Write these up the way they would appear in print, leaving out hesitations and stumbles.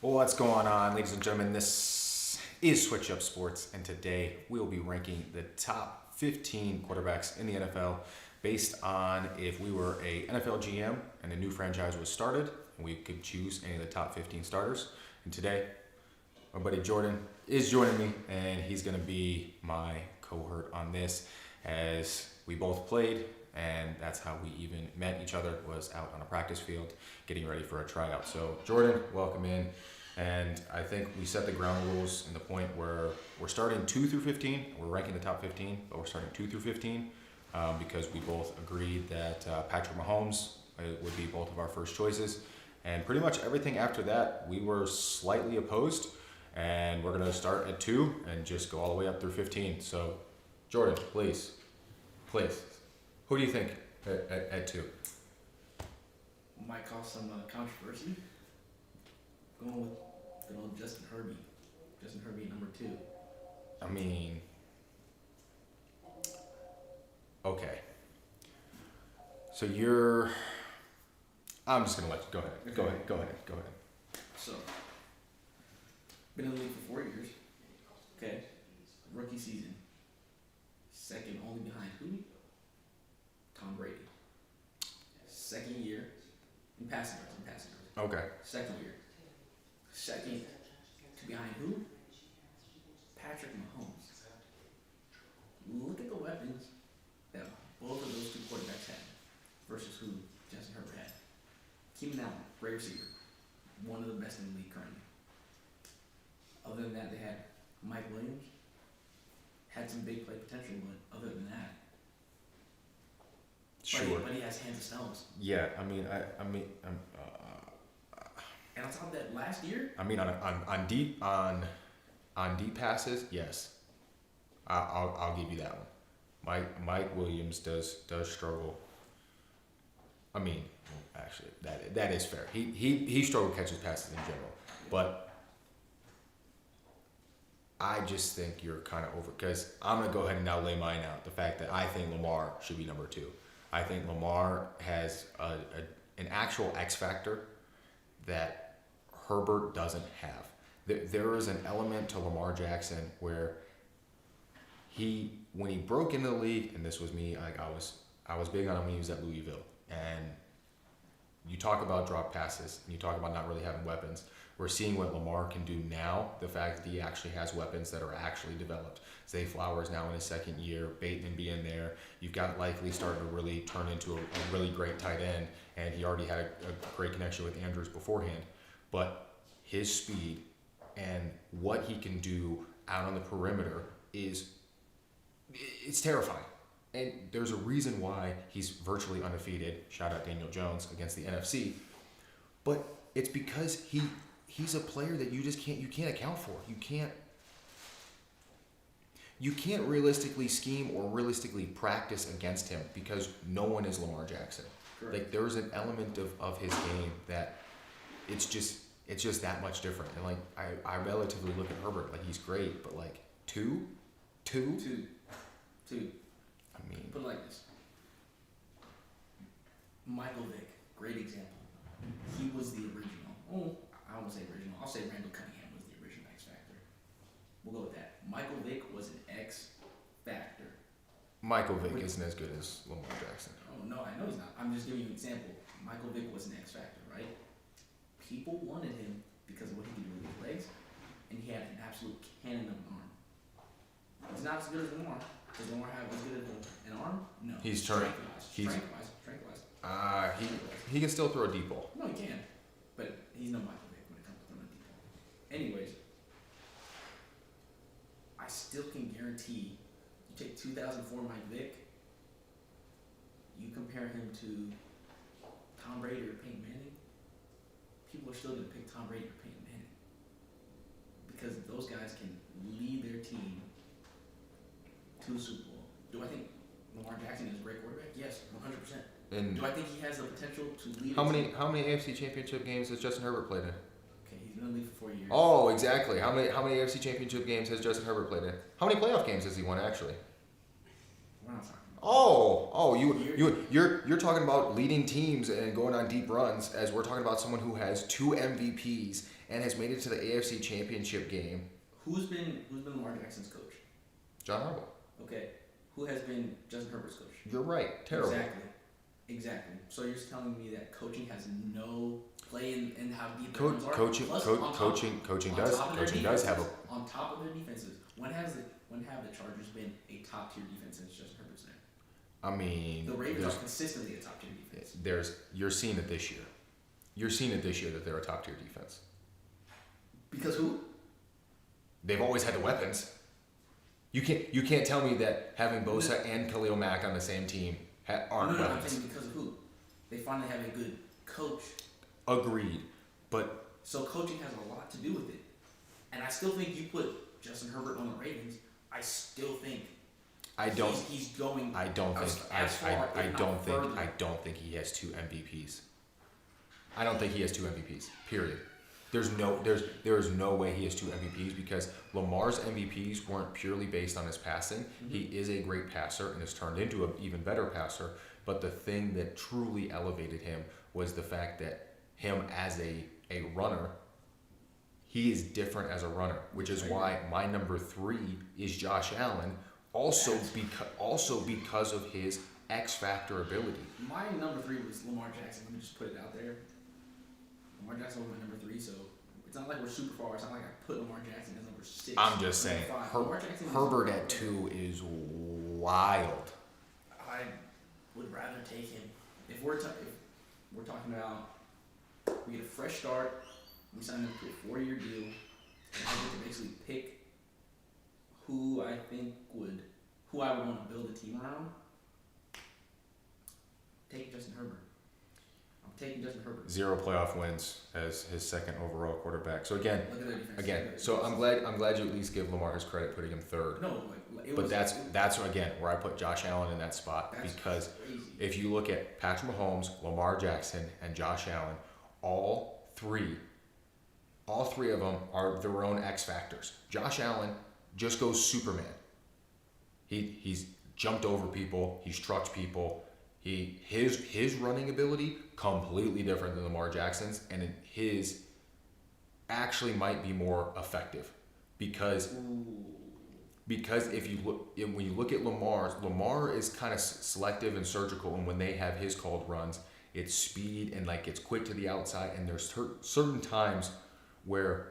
Well, what's going on, ladies and gentlemen? This is Switch Up Sports, and today we will be ranking the top 15 quarterbacks in the NFL based on if we were a NFL GM and a new franchise was started, and we could choose any of the top 15 starters. And today, my buddy Jordan is joining me, and he's going to be my cohort on this, as we both played, and that's how we even met each other, was out on a practice field getting ready for a tryout. So Jordan, welcome in. And I think we set the ground rules in the point where we're starting 2 through 15. We're ranking the top 15, but we're starting 2 through 15 because we both agreed that Patrick Mahomes would be both of our first choices. And pretty much everything after that, we were slightly opposed. And we're going to start at 2 and just go all the way up through 15. So, Jordan, please. Who do you think at 2? Might cause some controversy. Going with good old Justin Herbie. Justin Herbie number 2. I mean, okay. So I'm just gonna let you go ahead. Go ahead. So, been in the league for 4 years. Okay. Rookie season. Second only behind who? Tom Brady. Second year in passing yards. Okay. Second year. Second to behind who? Patrick Mahomes. Look at the weapons that both of those two quarterbacks had versus who Justin Herbert had. Keenan Allen, great receiver. One of the best in the league currently. Other than that, they had Mike Williams. Had some big play potential, but other than that, Sure. But he has hands of stones. Yeah, I mean, And on top of that, last year, on deep passes, yes, I'll give you that one. Mike Williams does struggle. I mean, actually, that is fair. He struggled catches passes in general, but I just think you're kind of over, because I'm gonna go ahead and now lay mine out. The fact that I think Lamar should be number 2. I think Lamar has an actual X factor that Herbert doesn't have. There is an element to Lamar Jackson where when he broke into the league, and this was me, I was big on him when he was at Louisville, and you talk about drop passes, and you talk about not really having weapons. We're seeing what Lamar can do now, the fact that he actually has weapons that are actually developed. Zay Flowers now in his second year, Bateman being there. You've got Likely starting to really turn into a really great tight end, and he already had a great connection with Andrews beforehand. But his speed and what he can do out on the perimeter it's terrifying. And there's a reason why he's virtually undefeated. Shout out Daniel Jones against the NFC. But it's because he's a player that you can't account for. You can't realistically scheme or realistically practice against him because no one is Lamar Jackson. correct. Like, there's an element of his game that it's just that much different. And like I relatively look at Herbert, like, he's great, but like 2? Two. I mean, Put it like this. Michael Vick, great example. He was the original. Oh, I won't say original. I'll say Randall Cunningham was the original X Factor. We'll go with that. Michael Vick was an X Factor. Michael Vick isn't as good as Lamar Jackson. Oh, no, I know he's not. I'm just giving you an example. Michael Vick was an X Factor, right? People wanted him because of what he could do with his legs, and he had an absolute cannon of an arm. He's not as good as Lamar. Does Lamar have as good of an arm? No. He's turning. Strength-wise. He can still throw a deep ball. No, he can. But he's no Michael Vick when it comes to throwing a deep ball. Anyways, I still can guarantee you take 2004 Mike Vick, you compare him to Tom Brady or Peyton Manning, people are still going to pick Tom Brady or Peyton Manning. Because those guys can lead their team to the Super Bowl. Do I think Lamar Jackson is a great quarterback? Yes, 100%. And Do I think he has the potential to lead how a many team? AFC Championship games has Justin Herbert played in? Okay, he's been in the league for 4 years. Oh, exactly. How many AFC Championship games has Justin Herbert played in? How many playoff games has he won actually? We're not talking You're talking about leading teams and going on deep runs, as we're talking about someone who has 2 MVPs and has made it to the AFC Championship game. Who's been Lamar Jackson's coach? John Harbaugh. Okay. Who has been Justin Herbert's coach? You're right. Terrible. Exactly. So you're telling me that coaching has no play in how deep the Co- runs are? coaching, Plus, co- on top- coaching, coaching on does, top of their coaching does have a. defenses- on top of their defenses. When have the Chargers been a top tier defense since Justin Herbert's there? I mean, The Ravens are consistently a top tier defense. you're seeing it this year. You're seeing it this year that they're a top tier defense. Because who? They've always had the weapons. You can't tell me that having Bosa and Khalil Mack on the same team aren't No, I'm weapons. saying because of who? They finally have a good coach. Agreed, but So coaching has a lot to do with it. And I still think you put Justin Herbert on the Ravens, I still think I don't. he's going I don't as think. far, I if not don't think. further. I don't think he has 2 MVPs. I don't think he has 2 MVPs. Period. There is no way he has 2 MVPs because Lamar's MVPs weren't purely based on his passing. Mm-hmm. He is a great passer and has turned into an even better passer. But the thing that truly elevated him was the fact that him as a runner, he is different as a runner, which is why my number 3 is Josh Allen. Also because of his X factor ability. My number 3 was Lamar Jackson. Let me just put it out there. Lamar Jackson was my number 3, so it's not like we're super far. It's not like I put Lamar Jackson as number 6. I'm just saying, Lamar Jackson is Herbert number at 2 is wild. I would rather take him. If we're talking about we get a fresh start, we sign him to a 4-year deal, and I get to basically pick who I would want to build a team around. Take Justin Herbert. I'm taking Justin Herbert. 0 playoff wins as his 2nd overall quarterback. So again, Look at their defense. so I'm glad you at least give Lamar his credit putting him 3rd. No, it But was, that's again where I put Josh Allen in that spot that's because crazy. if you look at Patrick Mahomes, Lamar Jackson, and Josh Allen, all three of them are their own X factors. Josh Allen just goes Superman. He's jumped over people. He's trucked people. His running ability completely different than Lamar Jackson's, and his actually might be more effective because if you look when you look at Lamar is kind of selective and surgical, and when they have his called runs, it's speed and like it's quick to the outside, and there's certain times where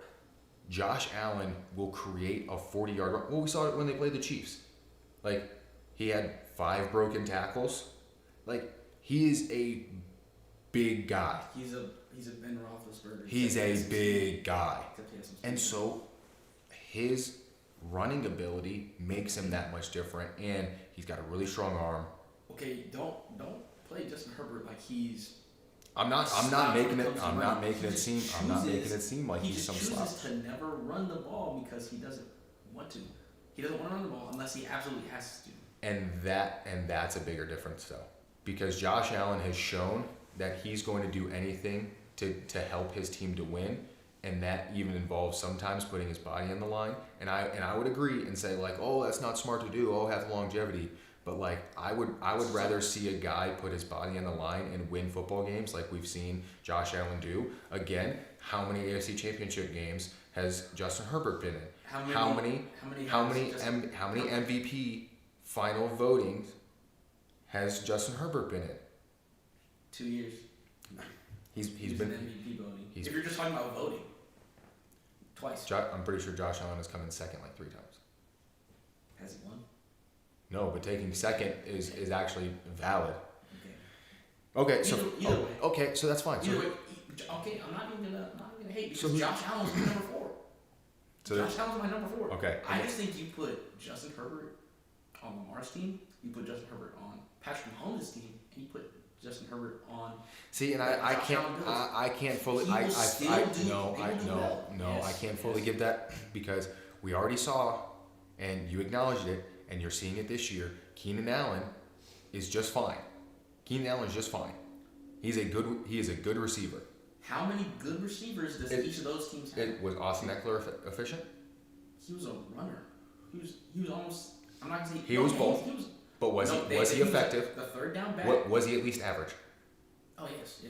Josh Allen will create a 40-yard run. Well, we saw it when they played the Chiefs. Like, he had 5 broken tackles. Like, he is a big guy. He's a Ben Roethlisberger. He's a big guy. Except he has some speed. And so his running ability makes him that much different, and he's got a really strong arm. Okay, don't play Justin Herbert like he's. I'm not making it seem like he's some slouch. He chooses to never run the ball because he doesn't want to. He doesn't want to run the ball unless he absolutely has to. And that's a bigger difference though, because Josh Allen has shown that he's going to do anything to help his team to win, and that even involves sometimes putting his body on the line. And I would agree and say like, oh, that's not smart to do. Oh, have longevity. But like I would rather see a guy put his body on the line and win football games like we've seen Josh Allen do. Again, how many AFC Championship games has Justin Herbert been in? How many MVP final votings has Justin Herbert been in? 2 years. He's in been MVP voting. If you're just talking about voting, twice. I'm pretty sure Josh Allen has come in second like 3 times. Has he won? No, but taking second is actually valid. Okay. Okay, so Either way. okay, so that's fine. Either So way, okay, I'm not even gonna hate So because who- Josh Allen's my number 4. So Josh Allen's my number 4. Okay. I just think you put Justin Herbert on Lamar's team, you put Justin Herbert on Patrick Mahomes' team, and you put Justin Herbert on. see, and I can't fully He will still do well. Yes, I can't fully yes. give that because we already saw, and you acknowledged it, and you're seeing it this year. Keenan Allen is just fine. Keenan Allen is just fine. He is a good receiver. How many good receivers does each of those teams have? Was Austin Eckler efficient? He was a runner. He was almost. I'm not gonna say He was both. But was No, he they used effective? The third down back. What was he at least average? Oh yes.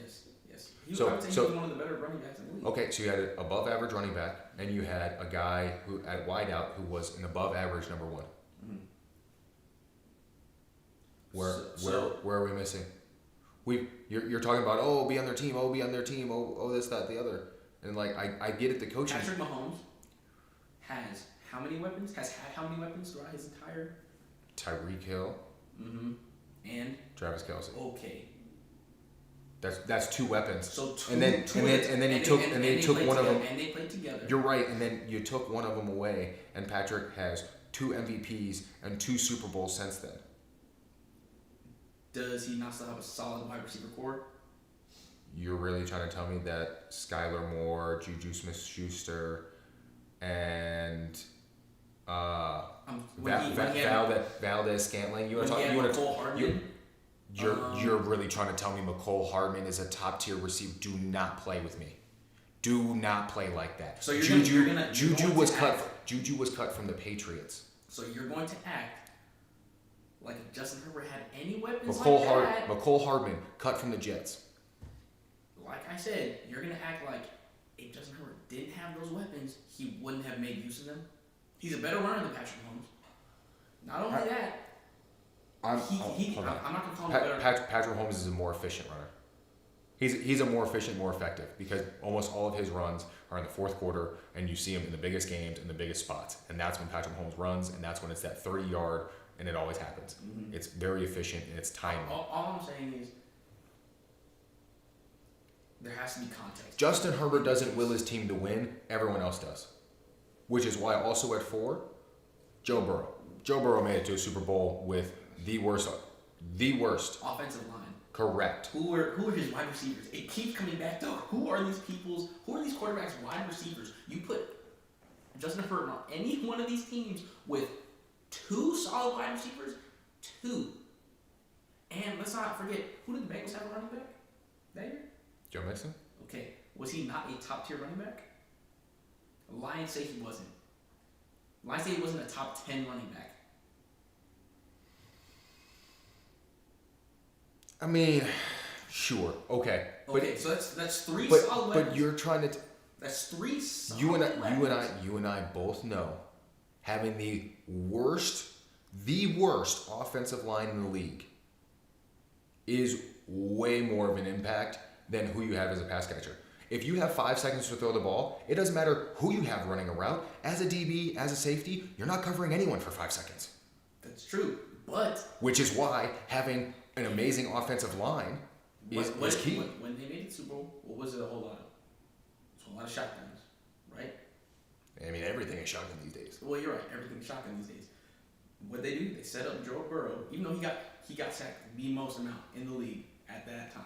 I So- would say so- he was one of the better running backs in the league. Okay, so you had an above average running back, and you had a guy who at wideout who was an above average number one. Mhm. Where are we missing? You're talking about be on their team, be on their team, this, that, the other, and like I get it, the coaching. Patrick Mahomes has how many weapons? Has had how many weapons throughout his entire? Tyreek Hill, And Travis Kelce. okay, That's two weapons. so two, and then you took one of them. and they played together. You're right, and then you took one of them away, and Patrick has 2 MVPs and 2 Super Bowls since then. Does he not still have a solid wide receiver core? You're really trying to tell me that Skylar Moore, Juju Smith-Schuster, and Valdez-Scantling. You're really trying to tell me McCole Hardman is a top tier receiver. Do not play with me. Do not play like that. So Juju was cut from the Patriots. So you're going to act like if Justin Herbert had any weapons McCole Hardman cut from the Jets. Like I said, you're going to act like if Justin Herbert didn't have those weapons, he wouldn't have made use of them. He's a better runner than Patrick Mahomes. Not only that, I'm not going to call him better. Patrick Mahomes is a more efficient runner. He's a more efficient, more effective because almost all of his runs are in the fourth quarter, and you see him in the biggest games and the biggest spots, and that's when Patrick Mahomes runs, and that's when it's that 30-yard, and it always happens. Mm-hmm. It's very efficient and it's timely. All I'm saying is there has to be context. Justin Herbert doesn't will his team to win; everyone else does, which is why also at 4, Joe Burrow. Joe Burrow made it to a Super Bowl with the worst offensive line. Correct. Who are his wide receivers? It keeps coming back to who are these quarterbacks' wide receivers? You put Justin Herbert on any one of these teams with 2 solid wide receivers, 2. And let's not forget, who did the Bengals have a running back that year? Joe Mixon? Okay. Was he not a top tier running back? The Lions say he wasn't. The Lions say he wasn't a top 10 running back. I mean, sure, okay. Okay, so that's 3 but, solid but weapons. you're trying to. That's 3 solid You weapons. and I both know having the worst offensive line in the league is way more of an impact than who you have as a pass catcher. If you have 5 seconds to throw the ball, it doesn't matter who you have running a route. As a DB, as a safety, you're not covering anyone for 5 seconds. That's true, but which is why having an amazing offensive line is key. When they made the Super Bowl, what was it a whole lot of? It's a whole lot of shotguns, right? I mean, everything is shotgun these days. Well, you're right. Everything's shotgun these days. What they do, they set up Joe Burrow, even though he got sacked the most amount in the league at that time.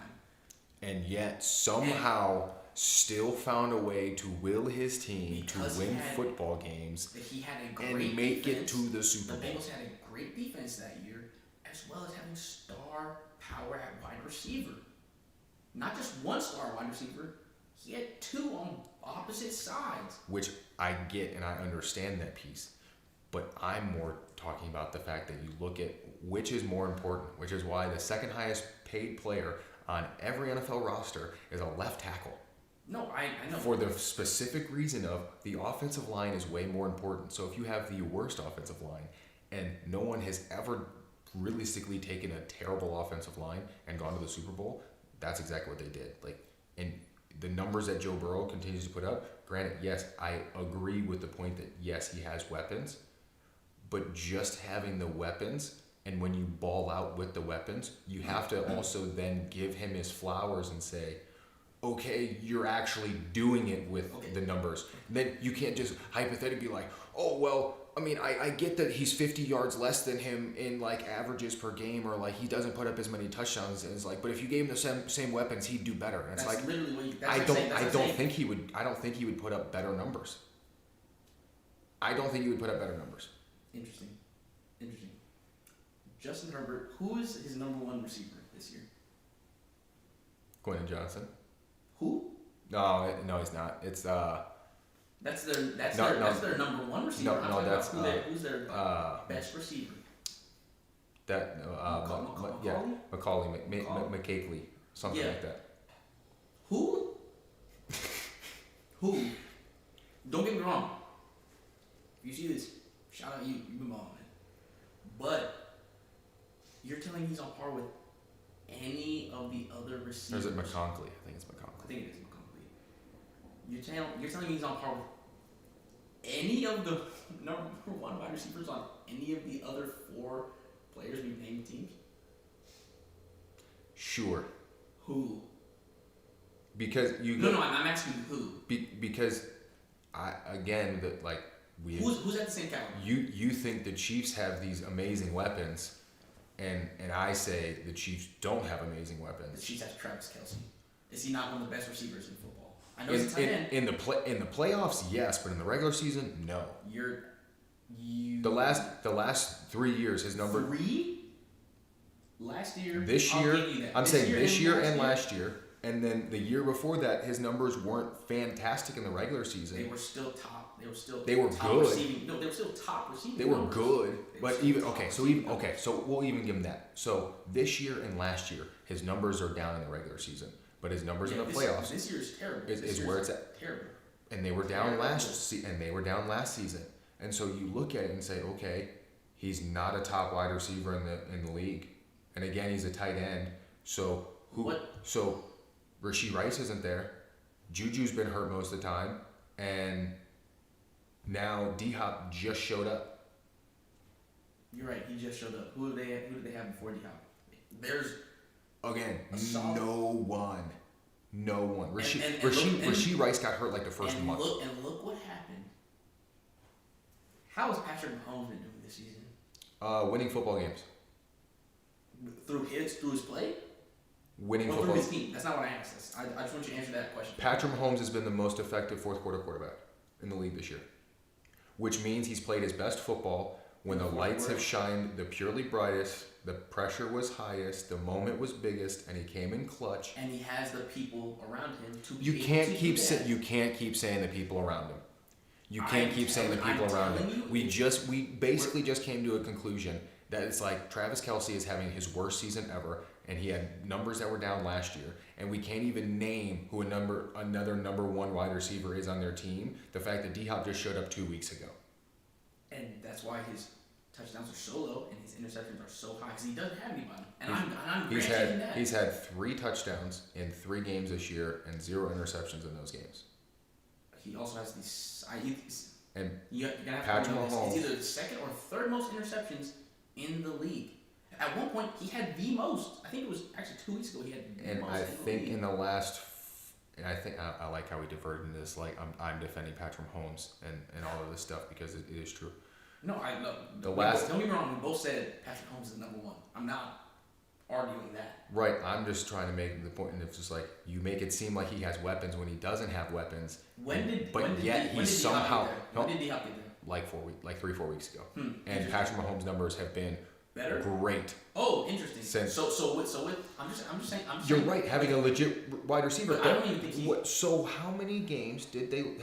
And yet somehow still found a way to will his team to win football games. He had a great and make defense. it to the Super Bowl. The Bengals had a great defense that year, as well as having star power at wide receiver. Not just one star wide receiver, he had 2 on opposite sides. Which I get and I understand that piece. But I'm more talking about the fact that you look at which is more important, which is why the second highest paid player on every NFL roster is a left tackle. No, I know. For the specific reason of the offensive line is way more important. So if you have the worst offensive line and no one has ever realistically taken a terrible offensive line and gone to the Super Bowl, that's exactly what they did. And the numbers that Joe Burrow continues to put up, granted, yes, I agree with the point that yes, he has weapons, but just having the weapons, and when you ball out with the weapons, you have to also then give him his flowers and say, okay, you're actually doing it with the numbers. Then you can't just hypothetically be like, oh, well, I mean, I get that he's 50 yards less than him in averages per game, or he doesn't put up as many touchdowns. And it's but if you gave him the same weapons, he'd do better. And it's literally what you. I don't think he would put up better numbers. I don't think he would put up better numbers. Interesting. Justin Herbert, who is his number 1 receiver this year? Quentin Johnson. Who? No, he's not. It's That's their number 1 receiver. No, that's who's their best receiver? That yeah, Macaulay, McCakley, something Yeah. like that. Who? Who? Don't get me wrong. If you see this, shout out you. You've been balling, man. But you're telling me he's on par with any of the other Or receivers? is it McConkley? I think it's I McConkley. think it is McConkley. You're telling me he's on par with any of the number one wide receivers on any of the other 4 players we've named teams? Sure, Who? because you No, I'm asking you who. because Who's at the same caliber? you think the Chiefs have these amazing weapons, and I say the Chiefs don't have amazing The weapons. Chiefs have Travis Kelce. Is he not one of the best receivers in football? I know he's a tight end. In the playoffs, yes, but in the regular season, no. You The last 3 years, his number 3 last year. this I'll year. give you that. I'm saying this year and last year, and then the year before that, his numbers weren't fantastic in the regular season. They were still top. They were top good. Receiving. No, they were still top receiving. They were numbers. good, They were but still even top okay. So receiving even numbers. okay. So we'll even give him that. So this year and last year, his numbers are down in the regular season, but his numbers in the playoffs This year's terrible. is where it's at. Terrible. And they were down last season. And so you look at it and say, okay, he's not a top wide receiver in the league, and again, he's a tight end. So So Rashee Rice isn't there. Juju's been hurt most of the time, and now D-Hop just showed up. You're right. He just showed up. Who did they have before D-Hop? There's Again, A solid- no one. Rashee And look- Rashee Rice got hurt like the first month. Look what happened. How has Patrick Mahomes been doing this season? Winning football games. Through his play? Winning Or through football. his team? That's not what I asked. I just want you to answer that question. Patrick Mahomes has been the most effective fourth quarter quarterback in the league this year, which means he's played his best football when the lights have shined the purely brightest, the pressure was highest, the moment was biggest, and he came in clutch. And he has the people around him to be You able can't to keep do that. you can't keep saying the people around him. You can't keep saying the people I'm around telling him. you, We basically just came to a conclusion that it's like Travis Kelce is having his worst season ever, and he had numbers that were down last year, and we can't even name who another number 1 wide receiver is on their team. The fact that D-Hop just showed up 2 weeks ago. And that's why his touchdowns are so low and his interceptions are so high because he doesn't have anybody. And I'm granting that. He's had 3 touchdowns in 3 games this year and 0 interceptions in those games. He also has these. And You're gonna have Patrick to know this. Mahomes. It's either the second or third most interceptions in the league. At one point, he had the most. I think it was actually 2 weeks ago. He had the And most. I in the think league. in the last, and I think I like how we diverted into this. Like I'm defending Patrick Mahomes and all of this stuff because it is true. No, I love. Don't get me wrong. We both said Patrick Mahomes is number 1. I'm not arguing that. Right. I'm just trying to make the point, and it's just like you make it seem like he has weapons when he doesn't have weapons. When did D-Hop get there? Like 3-4 weeks ago. And Patrick Mahomes' numbers have been better. great. Oh, interesting. Since- So with I'm just saying. You're right, having a legit wide receiver. But I don't even think he. So how many games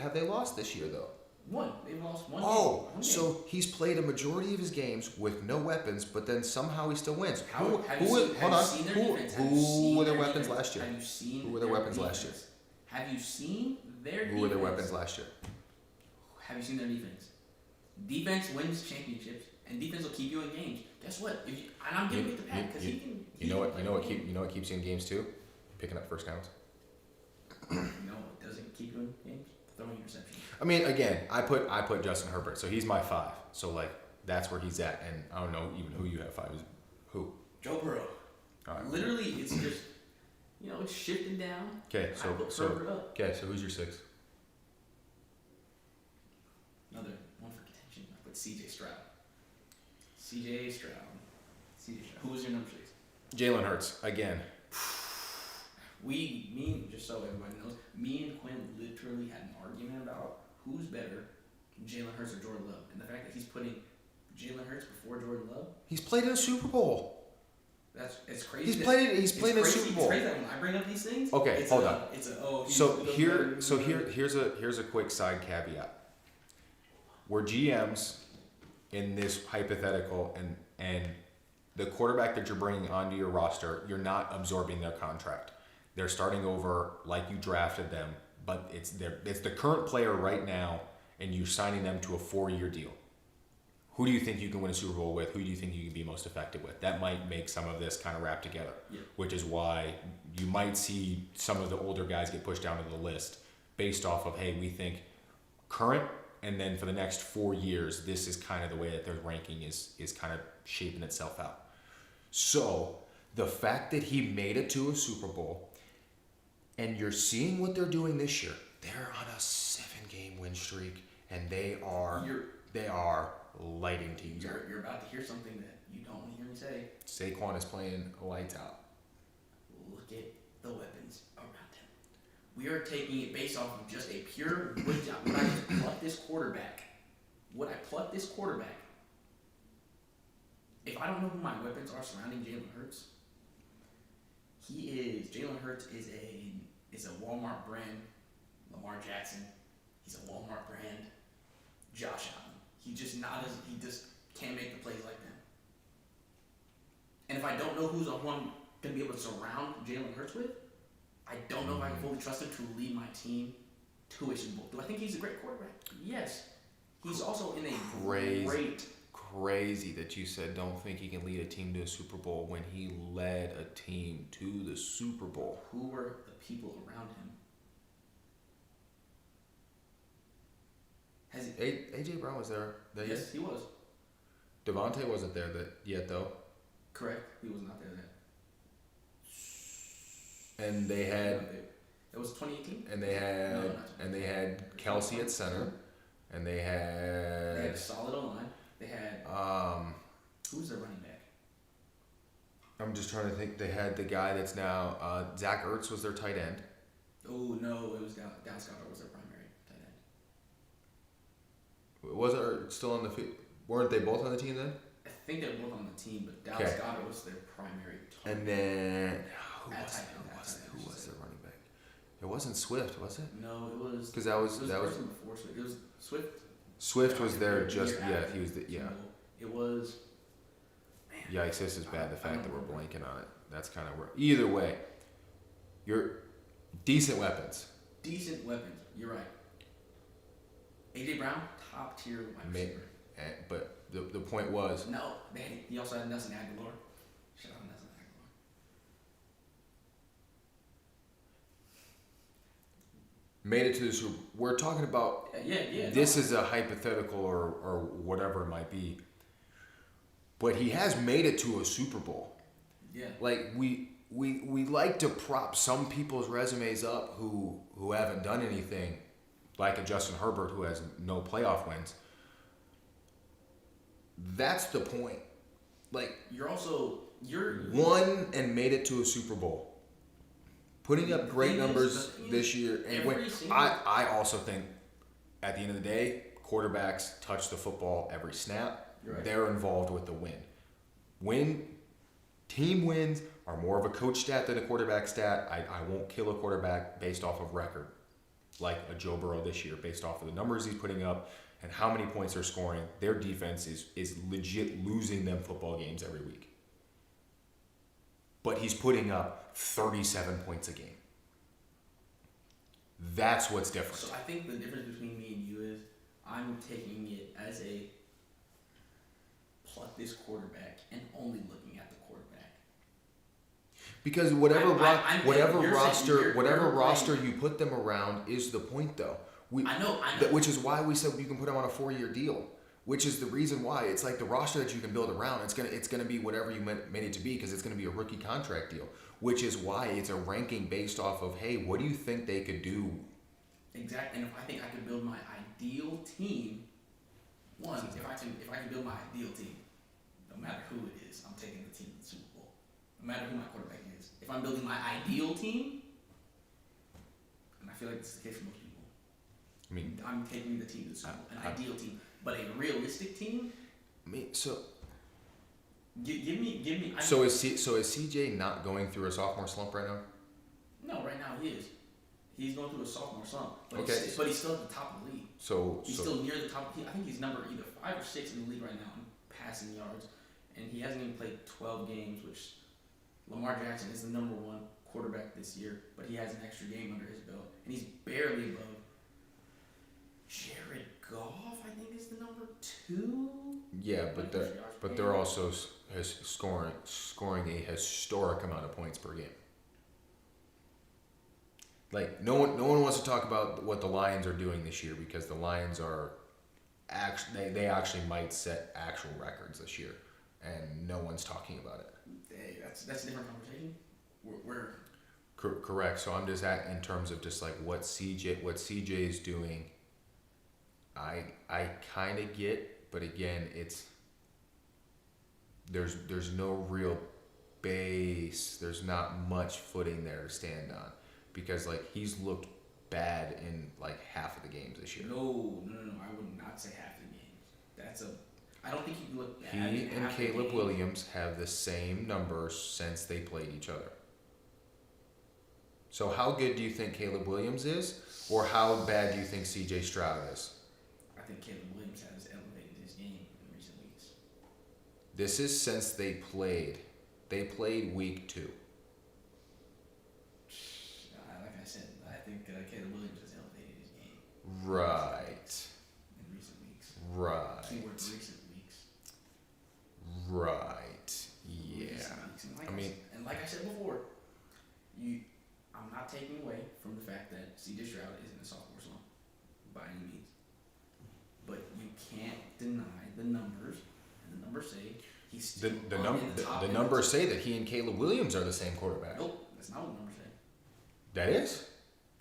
have they lost this year though? One. They've lost one. Oh, game. One game. so he's played a majority of his games with no weapons, but then somehow he still wins. Have you seen their defense? Who were their weapons last year? Have you seen Who were their weapons last year? Have you seen their defense? Who were their weapons last year? Have you seen their defense? Defense wins championships, and defense will keep you in games. Guess what? And I'm giving it to Pat because he can. You know what keeps you in games too? Picking up first downs. No, it doesn't keep you in games. Throwing interceptions. I mean, again, I put Justin Herbert, so he's my 5. So like that's where he's at, and I don't know even who you have 5 is. Who? Joe Burrow. All right. Literally, it's just it's shifting down. Okay, I put Herbert up. so who's your 6? Another one for contention. I put C.J. Stroud. C.J. Stroud. Who was your number 6? Jalen Hurts again. Just so everybody knows, me and Quinn literally had an argument about who's better, Jalen Hurts or Jordan Love. And the fact that he's putting Jalen Hurts before Jordan Love, He's played in a Super Bowl. it's crazy. He's played in a Super Bowl. It's crazy that when I bring up these things. Okay, hold on. So Here's a quick side caveat. We're GMs in this hypothetical, and the quarterback that you're bringing onto your roster, you're not absorbing their contract. They're starting over like you drafted them, but it's the current player right now, and you're signing them to a 4-year deal. Who do you think you can win a Super Bowl with? Who do you think you can be most effective with? That might make some of this kind of wrap together, which is why you might see some of the older guys get pushed down to the list based off of, hey, we think current, and then for the next 4 years, this is kind of the way that their ranking is kind of shaping itself out. So the fact that he made it to a Super Bowl, and you're seeing what they're doing this year, they're on a 7-game win streak, and they are lighting teams up. You're about to hear something that you don't want to hear me say. Saquon is playing lights out. Look at the weapons around him. We are taking it based off of just a pure wood job. Would I just pluck this quarterback? If I don't know who my weapons are surrounding Jalen Hurts, Jalen Hurts is a Walmart brand. Lamar Jackson, he's a Walmart brand. Josh Allen, he just can't make the plays like them. And if I don't know who I'm going to be able to surround Jalen Hurts with, I don't know if I can fully trust him to lead my team to a Super Bowl. Do I think he's a great quarterback? Yes. He's also in a Crazy that you said don't think he can lead a team to a Super Bowl when he led a team to the Super Bowl. Who were the people around him? AJ Brown was there. Yes, he was. Devontae wasn't there yet though. Correct. He was not there then. And they had. It was 2018. And they had Kelsey at center, and they had. They had a solid O-line. They had. Who's their running back? I'm just trying to think. They had the guy that's now Zach Ertz was their tight end. Oh no, it was Dallas Goedert was their primary tight end. Was it still on the field? Weren't they both on the team then? I think they were both on the team, but Dallas Goedert was their primary target. And then who was their running back? It wasn't Swift, was it? No, it was. Because that was before Swift. It was Swift. Swift was there just he was the It was. Man, Yikes! This is bad. The fact that we're blanking on it. That's kind of either way. You're decent weapons. Decent weapons. You're right. AJ Brown, top tier wide receiver. But the point was. No, he also had Nelson Aguilar. Shout out Nelson Aguilar. Made it to the Super Bowl. We're talking about. Yeah. This is a hypothetical or whatever it might be. But he has made it to a Super Bowl. Yeah. Like we like to prop some people's resumes up who haven't done anything, like a Justin Herbert who has no playoff wins. That's the point. Like you're won and made it to a Super Bowl, putting up great numbers this year. And I also think at the end of the day, quarterbacks touch the football every snap. Right. They're involved with the win. Team wins are more of a coach stat than a quarterback stat. I won't kill a quarterback based off of record, like a Joe Burrow this year, based off of the numbers he's putting up and how many points they're scoring. Their defense is legit losing them football games every week. But he's putting up 37 points a game. That's what's different. So I think the difference between me and you is I'm taking it as a pluck this quarterback and only looking at the quarterback. Because whatever roster you put them around is the point, though. I know. Which is why we said you can put them on a 4-year deal. Which is the reason why it's like the roster that you can build around. It's gonna be whatever you made it to be because it's gonna be a rookie contract deal. Which is why it's a ranking based off of what do you think they could do? Exactly. And if I think I could build my ideal team, if I can build my ideal team, no matter who it is, I'm taking the team to the Super Bowl. No matter who my quarterback is. If I'm building my ideal team, and I feel like this is the case for most people, I'm taking the team to the Super Bowl. An ideal team. But a realistic team? Give me. So is CJ not going through a sophomore slump right now? No, right now he is. He's going through a sophomore slump. But he's still at the top of the league. He's still near the top. I think he's number either 5 or 6 in the league right now in passing yards. and he hasn't even played 12 games, which Lamar Jackson is the number one quarterback this year, but he has an extra game under his belt, and he's barely above Jared Goff. I think is the number 2. Yeah, but they're also scoring a historic amount of points per game. Like no one wants to talk about what the Lions are doing this year because the Lions are they actually might set actual records this year, and no one's talking about it. Hey, that's a different conversation. We're correct. So I'm just in terms of just like what CJ is doing. I kind of get, but again, there's no real base. There's not much footing there to stand on because like he's looked bad in like half of the games this year. No. I would not say half the games. I don't think he can look bad. He and Caleb Williams have the same numbers since they played each other. So how good do you think Caleb Williams is, or how bad do you think CJ Stroud is? I think Caleb Williams has elevated his game in recent weeks. This is since they played. They played week 2. Like I said, I think Caleb Williams has elevated his game. Right. In recent weeks. Right. Keyword recent weeks. Right. Yeah. And like I said before, I'm not taking away from the fact that C.J. Stroud is in a sophomore slump by any means, but you can't deny the numbers, and the numbers say he's still the numbers say that he and Caleb Williams are the same quarterback. Nope, that's not what the numbers say. That is?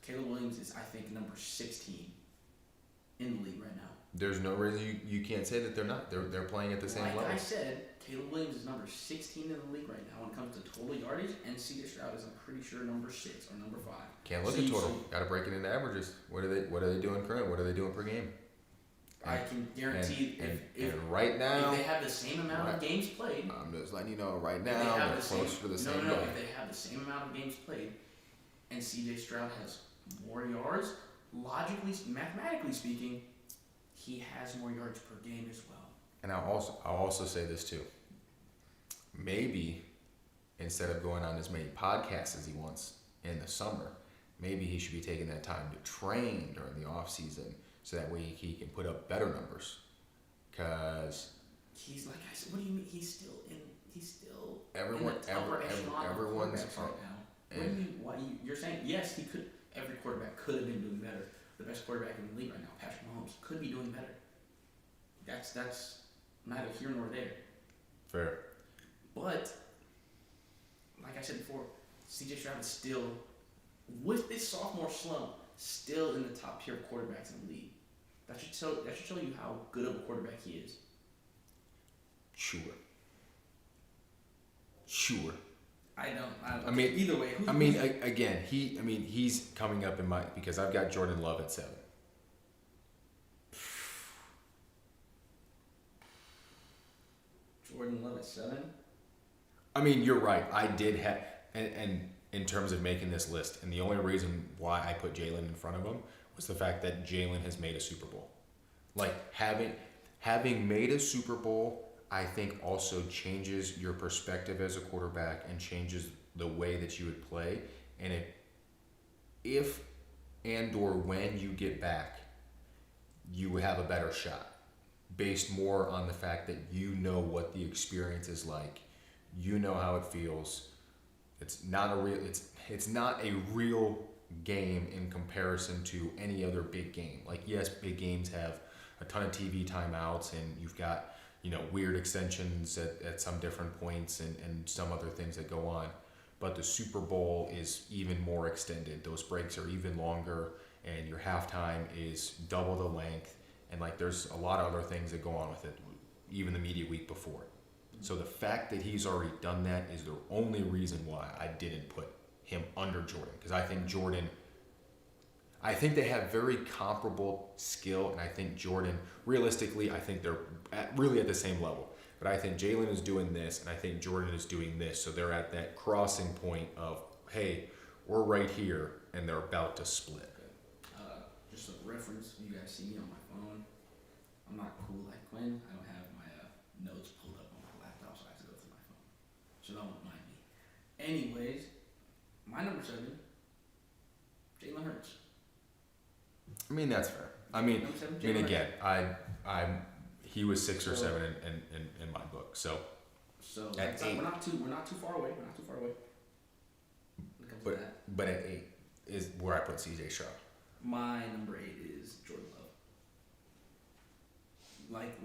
Caleb Williams is, I think, number 16 in the league right now. There's no reason you can't say that they're not. They're playing at the same level. Like I said, Caleb Williams is number 16 in the league right now when it comes to total yardage, and C.J. Stroud is, I'm pretty sure, number 6 or number 5. Can't look at total. Got to break it into averages. What are they doing current? What are they doing per game? I can guarantee if right now, if they have the same amount of games played, I'm just letting you know right now they're closer to the same. No. If they have the same amount of games played, and C.J. Stroud has more yards, logically, mathematically speaking, he has more yards per game as well. And I'll also say this too. Maybe instead of going on as many podcasts as he wants in the summer, maybe he should be taking that time to train during the off season, so that way he can put up better numbers. Cause he's like I said. What do you mean? He's still in the everyone's right now. You're saying yes? He could. Every quarterback could have been doing better. The best quarterback in the league right now, Patrick Mahomes, could be doing better. That's neither here nor there. Fair. But like I said before, C.J. Stroud is still, with this sophomore slump, still in the top tier quarterbacks in the league. That should tell you how good of a quarterback he is. Sure. I mean, either way. He's coming up in my, because I've got Jordan Love at 7. Jordan Love at 7. I mean, you're right. I did have, and in terms of making this list, and the only reason why I put Jalen in front of him was the fact that Jalen has made a Super Bowl. Like having made a Super Bowl, I think also changes your perspective as a quarterback and changes the way that you would play. And if and or when you get back, you have a better shot based more on the fact that you know what the experience is like. You know how it feels. It's not a real game in comparison to any other big game. Like, yes, big games have a ton of TV timeouts, and you've got, weird extensions at some different points and some other things that go on. But the Super Bowl is even more extended. Those breaks are even longer, and your halftime is double the length. And there's a lot of other things that go on with it, even the media week before. So the fact that he's already done that is the only reason why I didn't put him under Jordan. Because I think they have very comparable skill, and I think Jordan, realistically, I think they're really at the same level. But I think Jalen is doing this, and I think Jordan is doing this. So they're at that crossing point of, hey, we're right here, and they're about to split. Just a reference, you guys see me on my phone. I'm not cool like Quinn. I don't have my notes pulled up on my laptop, so I so don't mind me. Anyways, my number 7, Jalen Hurts. I mean, that's fair. I mean, Number 7, I mean, Jalen again, he was 6 or So- 7 in my book. So, Hurts. So At that's not- 8. we're not too far away. We're not too far away. When it comes to that. but at 8 is where I put CJ Stroud. My number 8 is Jordan Love.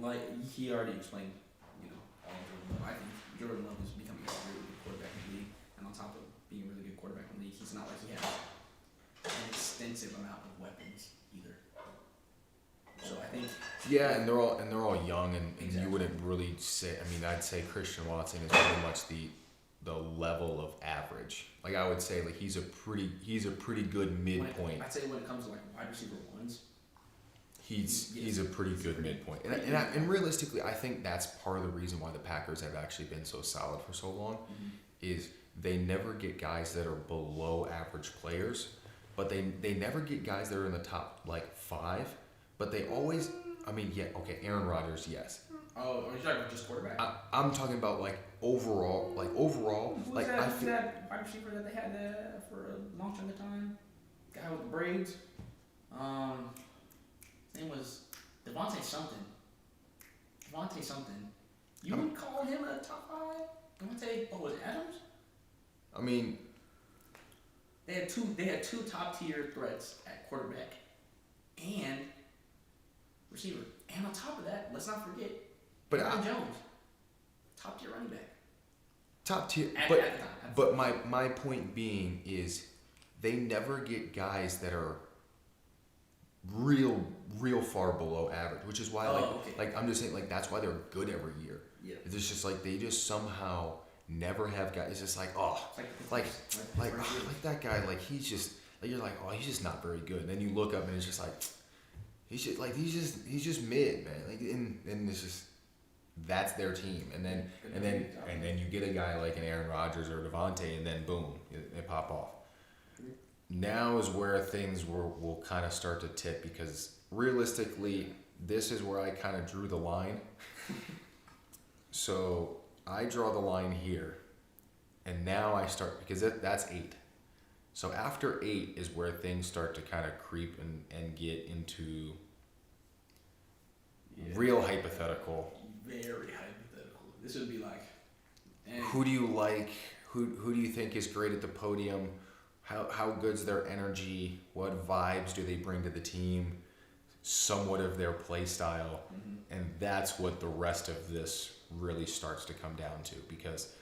Like he already explained, all of Jordan Love. I think Jordan Love is becoming a really good quarterback in the league, and on top of being a really good quarterback in the league, he's not like he has an extensive amount of weapons either. So I think Yeah, and they're all young, and Exactly. you wouldn't really say. I mean, I'd say Christian Watson is pretty much the level of average. Like I would say, like he's a pretty good midpoint. I'd say when it comes to like wide receiver ones, He's a pretty good midpoint, and realistically, I think that's part of the reason why the Packers have actually been so solid for so long, is they never get guys that are below average players, but they never get guys that are in the top like 5, but they always. I mean, yeah, okay, Aaron Rodgers, yes. Oh, are you talking about just quarterback? I'm talking about like overall, Who's like that, I who's feel. that wide receiver that they had for a long chunk of time? Guy with the braids. His name was Devontae something. Devontae something. You would call him a top 5? Devontae, was it Adams? I mean, They had two top tier threats at quarterback and receiver. And on top of that, let's not forget but Aaron Jones. Top tier running back. top tier. At But the time. but my point being is, they never get guys that are real far below average, which is why like I'm just saying, like that's why they're good every year. Yeah. It's just like they just somehow never have guys. It's just like like that guy, like he's just like, you're like, oh, he's just not very good. And then you look up and it's just like he's just mid, man. Like and it's just, that's their team. And then you get a guy like an Aaron Rodgers or Devontae, and then boom, they pop off. Now is where things will kind of start to tip, because realistically, this is where I kind of drew the line. So I draw the line here, and now I start, because that's 8. So after 8 is where things start to kind of creep and get into real hypothetical. Very hypothetical. This would be like, Who do you like? Who do you think is great at the podium? How good's their energy? What vibes do they bring to the team? Somewhat of their play style. And that's what the rest of this really starts to come down to, because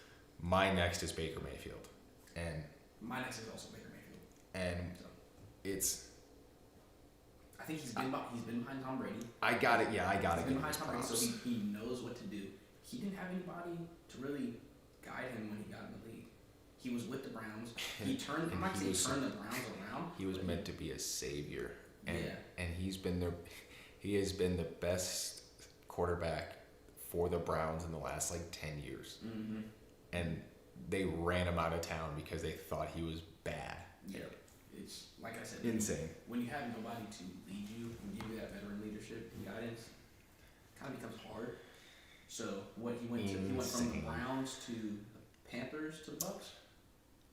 my next is Baker Mayfield. And my next is also Baker Mayfield. and So it's, I think he's been behind Tom Brady. I got it. He's Give been him behind his Tom Brady, so props. he knows what to do. He didn't have anybody to really guide him when he got in the league. He was with the Browns. He turned. I'm not saying he turned the Browns around. He was but meant to be a savior, and Yeah. and he has been the best quarterback for the Browns in the last like 10 years. Mm-hmm. And they ran him out of town because they thought he was bad. Yeah. It's like I said. Insane. When you have nobody to lead you and give you that veteran leadership and guidance, it kind of becomes hard. So what he went from the Insane. Browns to the Panthers to the Bucks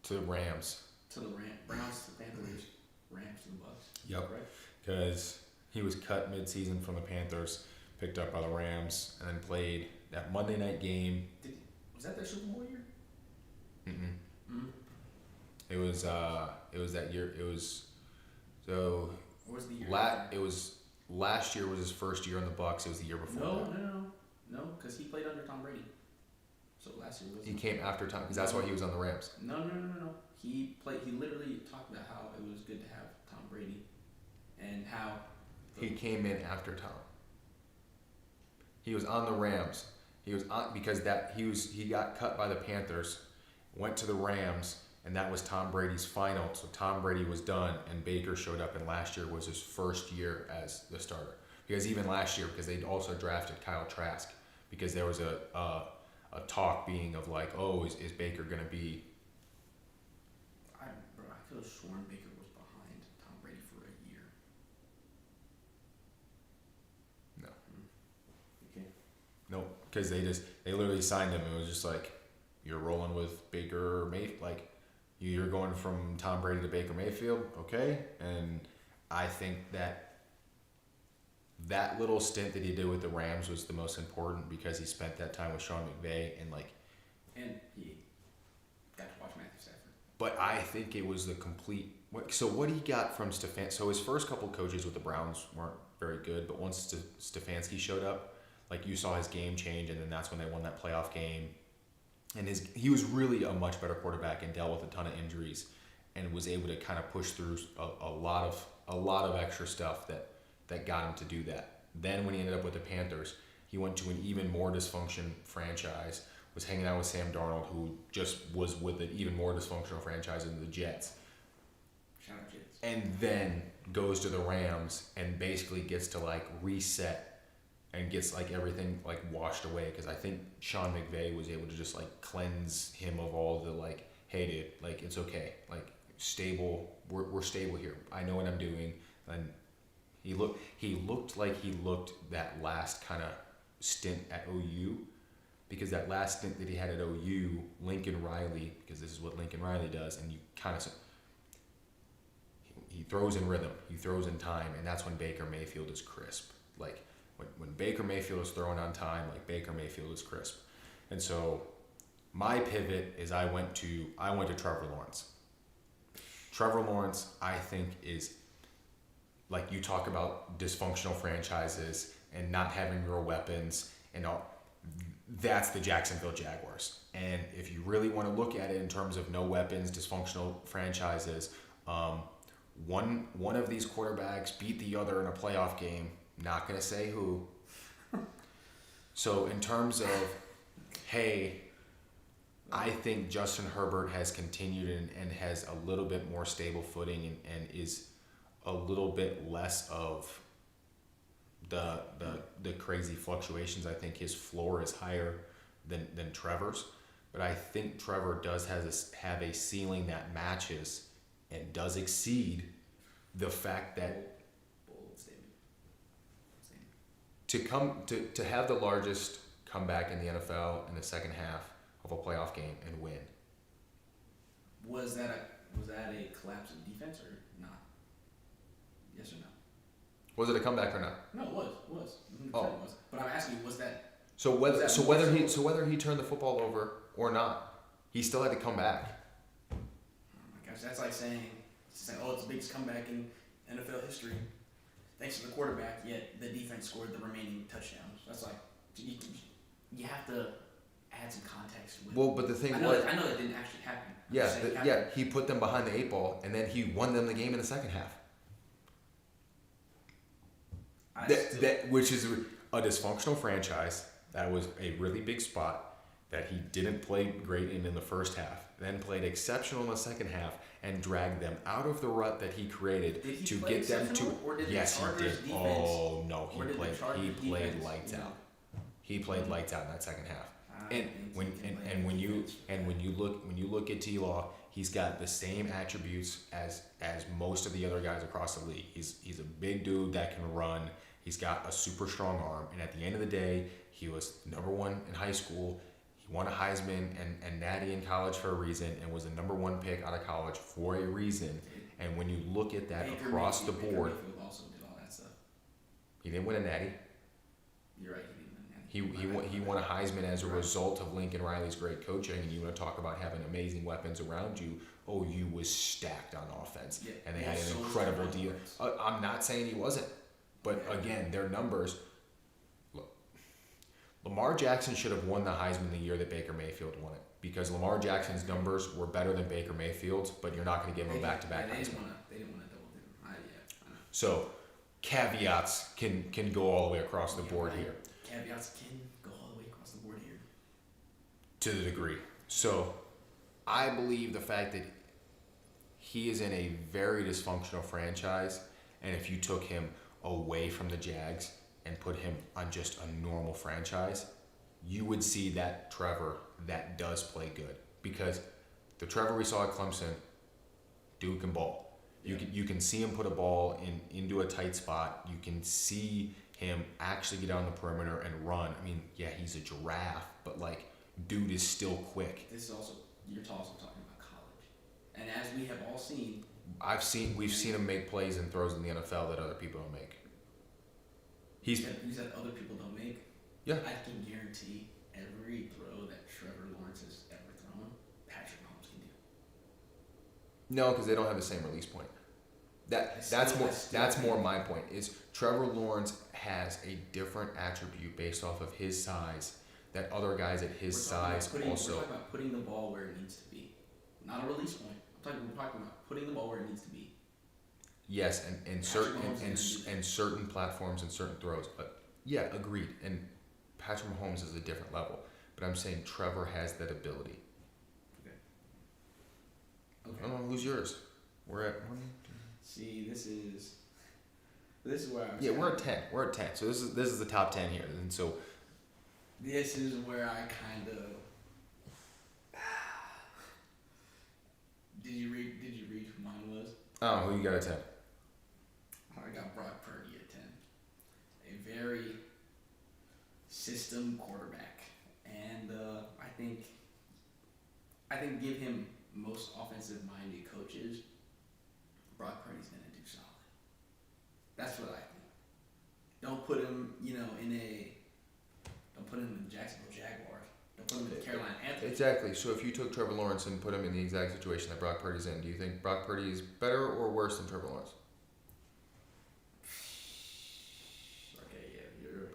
To the Rams. to the Browns to the Panthers, Rams to the Bucks. Yep. Right. Because he was cut mid-season from the Panthers, picked up by the Rams, and then played that Monday night game. Was that their Super Bowl year? Mm-mm. Mm-hmm. It was that year. It was so. Or was the year? It was last year was his first year in the Bucks. It was the year before that. No, because he played under Tom Brady. So last year was. He came after Tom, because that's why he was on the Rams. No. He literally talked about how it was good to have Tom Brady, and how He came in after Tom. He was on the Rams. He was on because he got cut by the Panthers, went to the Rams, and that was Tom Brady's final. So Tom Brady was done, and Baker showed up, and last year was his first year as the starter. Because even last year, because they also drafted Kyle Trask, because there was a talk being of like, oh, is Baker gonna be? I could have sworn Baker was behind Tom Brady for a year. No. Okay. Nope, because they literally signed him. It was just like, you're rolling with Baker Mayfield. Like, you're going from Tom Brady to Baker Mayfield, okay? And I think that little stint that he did with the Rams was the most important because he spent that time with Sean McVay and he got to watch Matthew Stafford. But I think it was the complete. So what he got from so his first couple coaches with the Browns weren't very good, but once Stefanski showed up, like, you saw his game change, and then that's when they won that playoff game. And he was really a much better quarterback and dealt with a ton of injuries, and was able to kind of push through a lot of extra stuff that got him to do that. Then when he ended up with the Panthers, he went to an even more dysfunction franchise, was hanging out with Sam Darnold, who just was with an even more dysfunctional franchise in the Jets. Shout out Jets. And then goes to the Rams and basically gets to, like, reset and gets, like, everything, like, washed away. Because I think Sean McVay was able to just, like, cleanse him of all the, like, hey, dude, like, it's okay. Like, stable. We're stable here. I know what I'm doing. And he looked like he looked that last kind of stint at OU. Because that last stint that he had at OU, Lincoln Riley, because this is what Lincoln Riley does, and you kind of, he throws in rhythm, he throws in time, and that's when Baker Mayfield is crisp. Like, when Baker Mayfield is throwing on time, like, Baker Mayfield is crisp. And so my pivot is I went to Trevor Lawrence. Trevor Lawrence, I think, is, like, you talk about dysfunctional franchises and not having real weapons and all. That's the Jacksonville Jaguars. And if you really want to look at it in terms of no weapons, dysfunctional franchises, one of these quarterbacks beat the other in a playoff game. Not going to say who. So in terms of, hey, I think Justin Herbert has continued and has a little bit more stable footing and is a little bit less of the crazy fluctuations. I think his floor is higher than Trevor's, but I think Trevor does have a ceiling that matches and does exceed the fact that Bold statement. to have the largest comeback in the NFL in the second half of a playoff game and win. Was that a collapse in defense or not? Yes or no? Was it a comeback or not? No, it was. Oh. It was. But I'm asking you, was that? So whether he turned the football over or not, he still had to come back. Oh my gosh, that's like saying, oh, it's the biggest comeback in NFL history, thanks to the quarterback. Yet the defense scored the remaining touchdowns. That's like you have to add some context. Well, but the thing I know that didn't actually happen. Yeah, he put them behind the 8 ball, and then he won them the game in the second half. Which is a dysfunctional franchise. That was a really big spot that he didn't play great in the first half, then played exceptional in the second half, and dragged them out of the rut that he created to get them to. Yes, he did. Oh no, he played lights out. He played lights out in that second half. And when you look at T-Law, he's got the same attributes as most of the other guys across the league. He's a big dude that can run. He's got a super strong arm, and at the end of the day, he was number one in high school. He won a Heisman and Natty in college for a reason, and was the number one pick out of college for a reason. And when you look at that across the board, Baker Mayfield also did all that stuff. He didn't win a Natty. You're right. He didn't win a Natty. He won a Heisman as a result of Lincoln Riley's great coaching. And you want to talk about having amazing weapons around you. OU was stacked on offense, and they had an incredible deal. I'm not saying he wasn't. But again, their numbers. Look, Lamar Jackson should have won the Heisman the year that Baker Mayfield won it, because Lamar Jackson's numbers were better than Baker Mayfield's. But you're not going to give him a back-to-back Heisman. They didn't want to double dip. I know. So caveats can go all the way across the board here. Caveats can go all the way across the board here. To the degree. So I believe the fact that he is in a very dysfunctional franchise, and if you took him away from the Jags and put him on just a normal franchise, you would see that Trevor that does play good. Because the Trevor we saw at Clemson, dude can ball. You can see him put a ball into a tight spot. You can see him actually get on the perimeter and run. I mean, yeah, he's a giraffe, but like, dude is still quick. This is also, you're also talking about college. And as we have all seen, We've seen him make plays and throws in the NFL that other people don't make. you said other people don't make. Yeah. I can guarantee every throw that Trevor Lawrence has ever thrown, Patrick Mahomes can do. No, because they don't have the same release point. That's more my point. Is Trevor Lawrence has a different attribute based off of his size that other guys at his size also. We're talking about putting the ball where it needs to be, not a release point. We're talking about putting the ball where it needs to be. Yes, and certain platforms and certain throws. But yeah, agreed. And Patrick Mahomes is a different level. But I'm saying Trevor has that ability. Okay. I don't know, who's yours? We're at one. See, this is where I was. Yeah, we're at 10. We're at 10. So this is the top 10 here. And so this is where I kind of. Did you read who mine was? oh, who you got at 10? I got Brock Purdy at 10. A very system quarterback, and I think give him most offensive-minded coaches, Brock Purdy's gonna do solid. That's what I think. Don't put him, don't put him in the Jacksonville Jaguars. Don't put him in the Carolina Panthers. Exactly. So if you took Trevor Lawrence and put him in the exact situation that Brock Purdy's in, do you think Brock Purdy is better or worse than Trevor Lawrence? Okay, yeah, you're.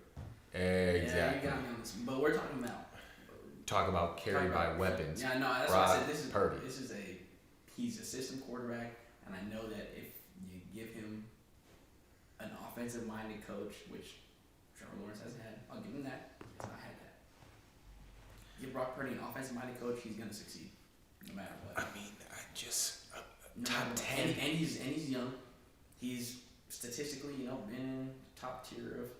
Exactly. Yeah, you got me on this. But we're talking about. Talk about carried by weapons. Yeah, no, that's Brock why I said Purdy. He's a system quarterback, and I know that if you give him an offensive-minded coach, which Trevor Lawrence hasn't had, I'll give him that. He's not had that. Give Brock Purdy an offensive-minded coach, he's gonna succeed, no matter what. I mean, Top 10, and he's young. He's statistically, been in the top tier of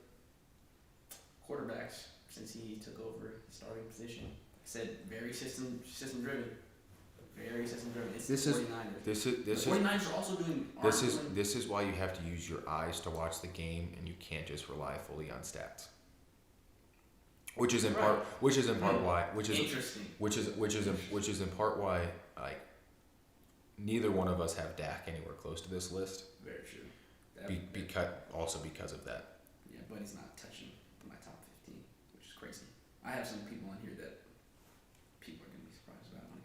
quarterbacks since he took over the starting position. Like I said, very system driven. Very system driven. It's the 49ers. The 49ers are also doing. This is why you have to use your eyes to watch the game, and you can't just rely fully on stats. Which is in part why like neither one of us have Dak anywhere close to this list. Very true. Because of that. Yeah, but he's not touching my top 15, which is crazy. I have some people in here that people are gonna be surprised about when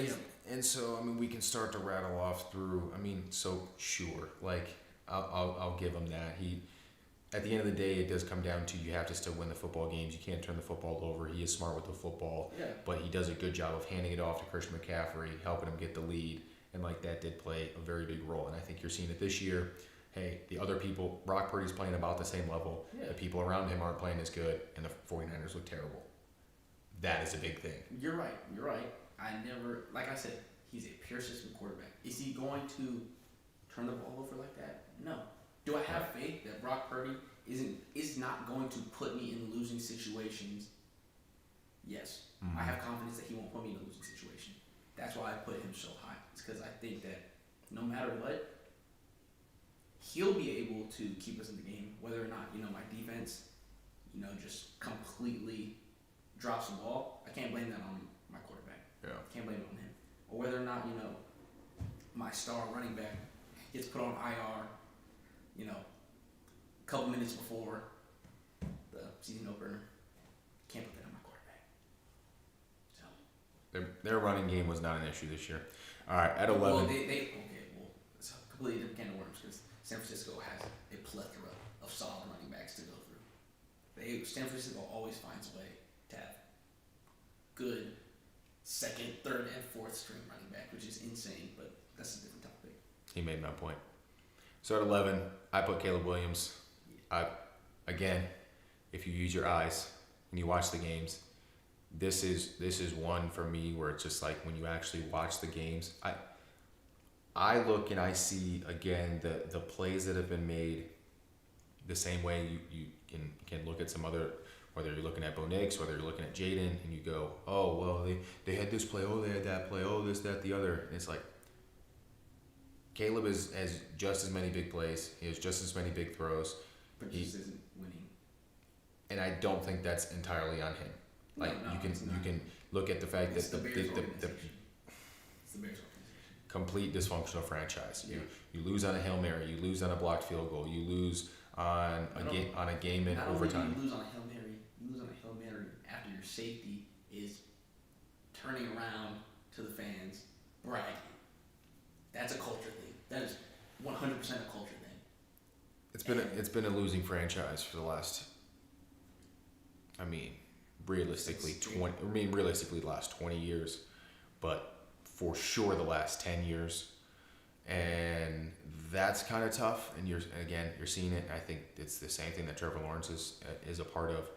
it comes. And so I mean we can start to rattle off through. I mean, so sure, like I'll give him that. He, at the end of the day, it does come down to you have to still win the football games. You can't turn the football over. He is smart with the football, but he does a good job of handing it off to Christian McCaffrey, helping him get the lead, and like that did play a very big role. And I think you're seeing it this year. Hey, the other people, Brock Purdy's playing about the same level. Yeah. The people around him aren't playing as good, and the 49ers look terrible. That is a big thing. You're right. Like I said, he's a pure system quarterback. Is he going to turn the ball over like that? No. Do I have faith that Brock Purdy is not going to put me in losing situations? Yes. Mm-hmm. I have confidence that he won't put me in a losing situation. That's why I put him so high. It's because I think that no matter what, he'll be able to keep us in the game. Whether or not, my defense, just completely drops the ball, I can't blame that on my quarterback. Yeah. Can't blame it on him. Or whether or not, my star running back gets put on IR, a couple minutes before the season opener. Can't put that on my quarterback. So Their running game was not an issue this year. All right, at 11. Well, it's a completely different can of worms because San Francisco has a plethora of solid running backs to go through. San Francisco always finds a way to have good second, third, and fourth string running back, which is insane, but that's a different topic. He made my point. So at 11, I put Caleb Williams. Again, if you use your eyes and you watch the games, this is one for me where it's just like when you actually watch the games, I look and I see again the plays that have been made the same way you can look at some other, whether you're looking at Bo Nix, whether you're looking at Jaden, and you go, oh, well, they had this play, oh, they had that play, oh, this, that, the other. And it's like, Caleb has just as many big plays. He has just as many big throws. But he just isn't winning. And I don't think that's entirely on him. Like No, you can it's you not. can look at the fact It's that the Bears organization. It's the Bears organization. complete dysfunctional franchise. Yeah. You lose on a Hail Mary, you lose on a blocked field goal, you lose on Not only- a game in Not only do overtime. you lose on a Hail Mary, you lose on a Hail Mary after your safety is turning around to the fans, bragging. That's a culture thing. That is 100% a culture thing. It's been a losing franchise for the last. I mean, realistically, the last 20 years, but for sure the last 10 years, and that's kind of tough. And you're seeing it. I think it's the same thing that Trevor Lawrence is a part of.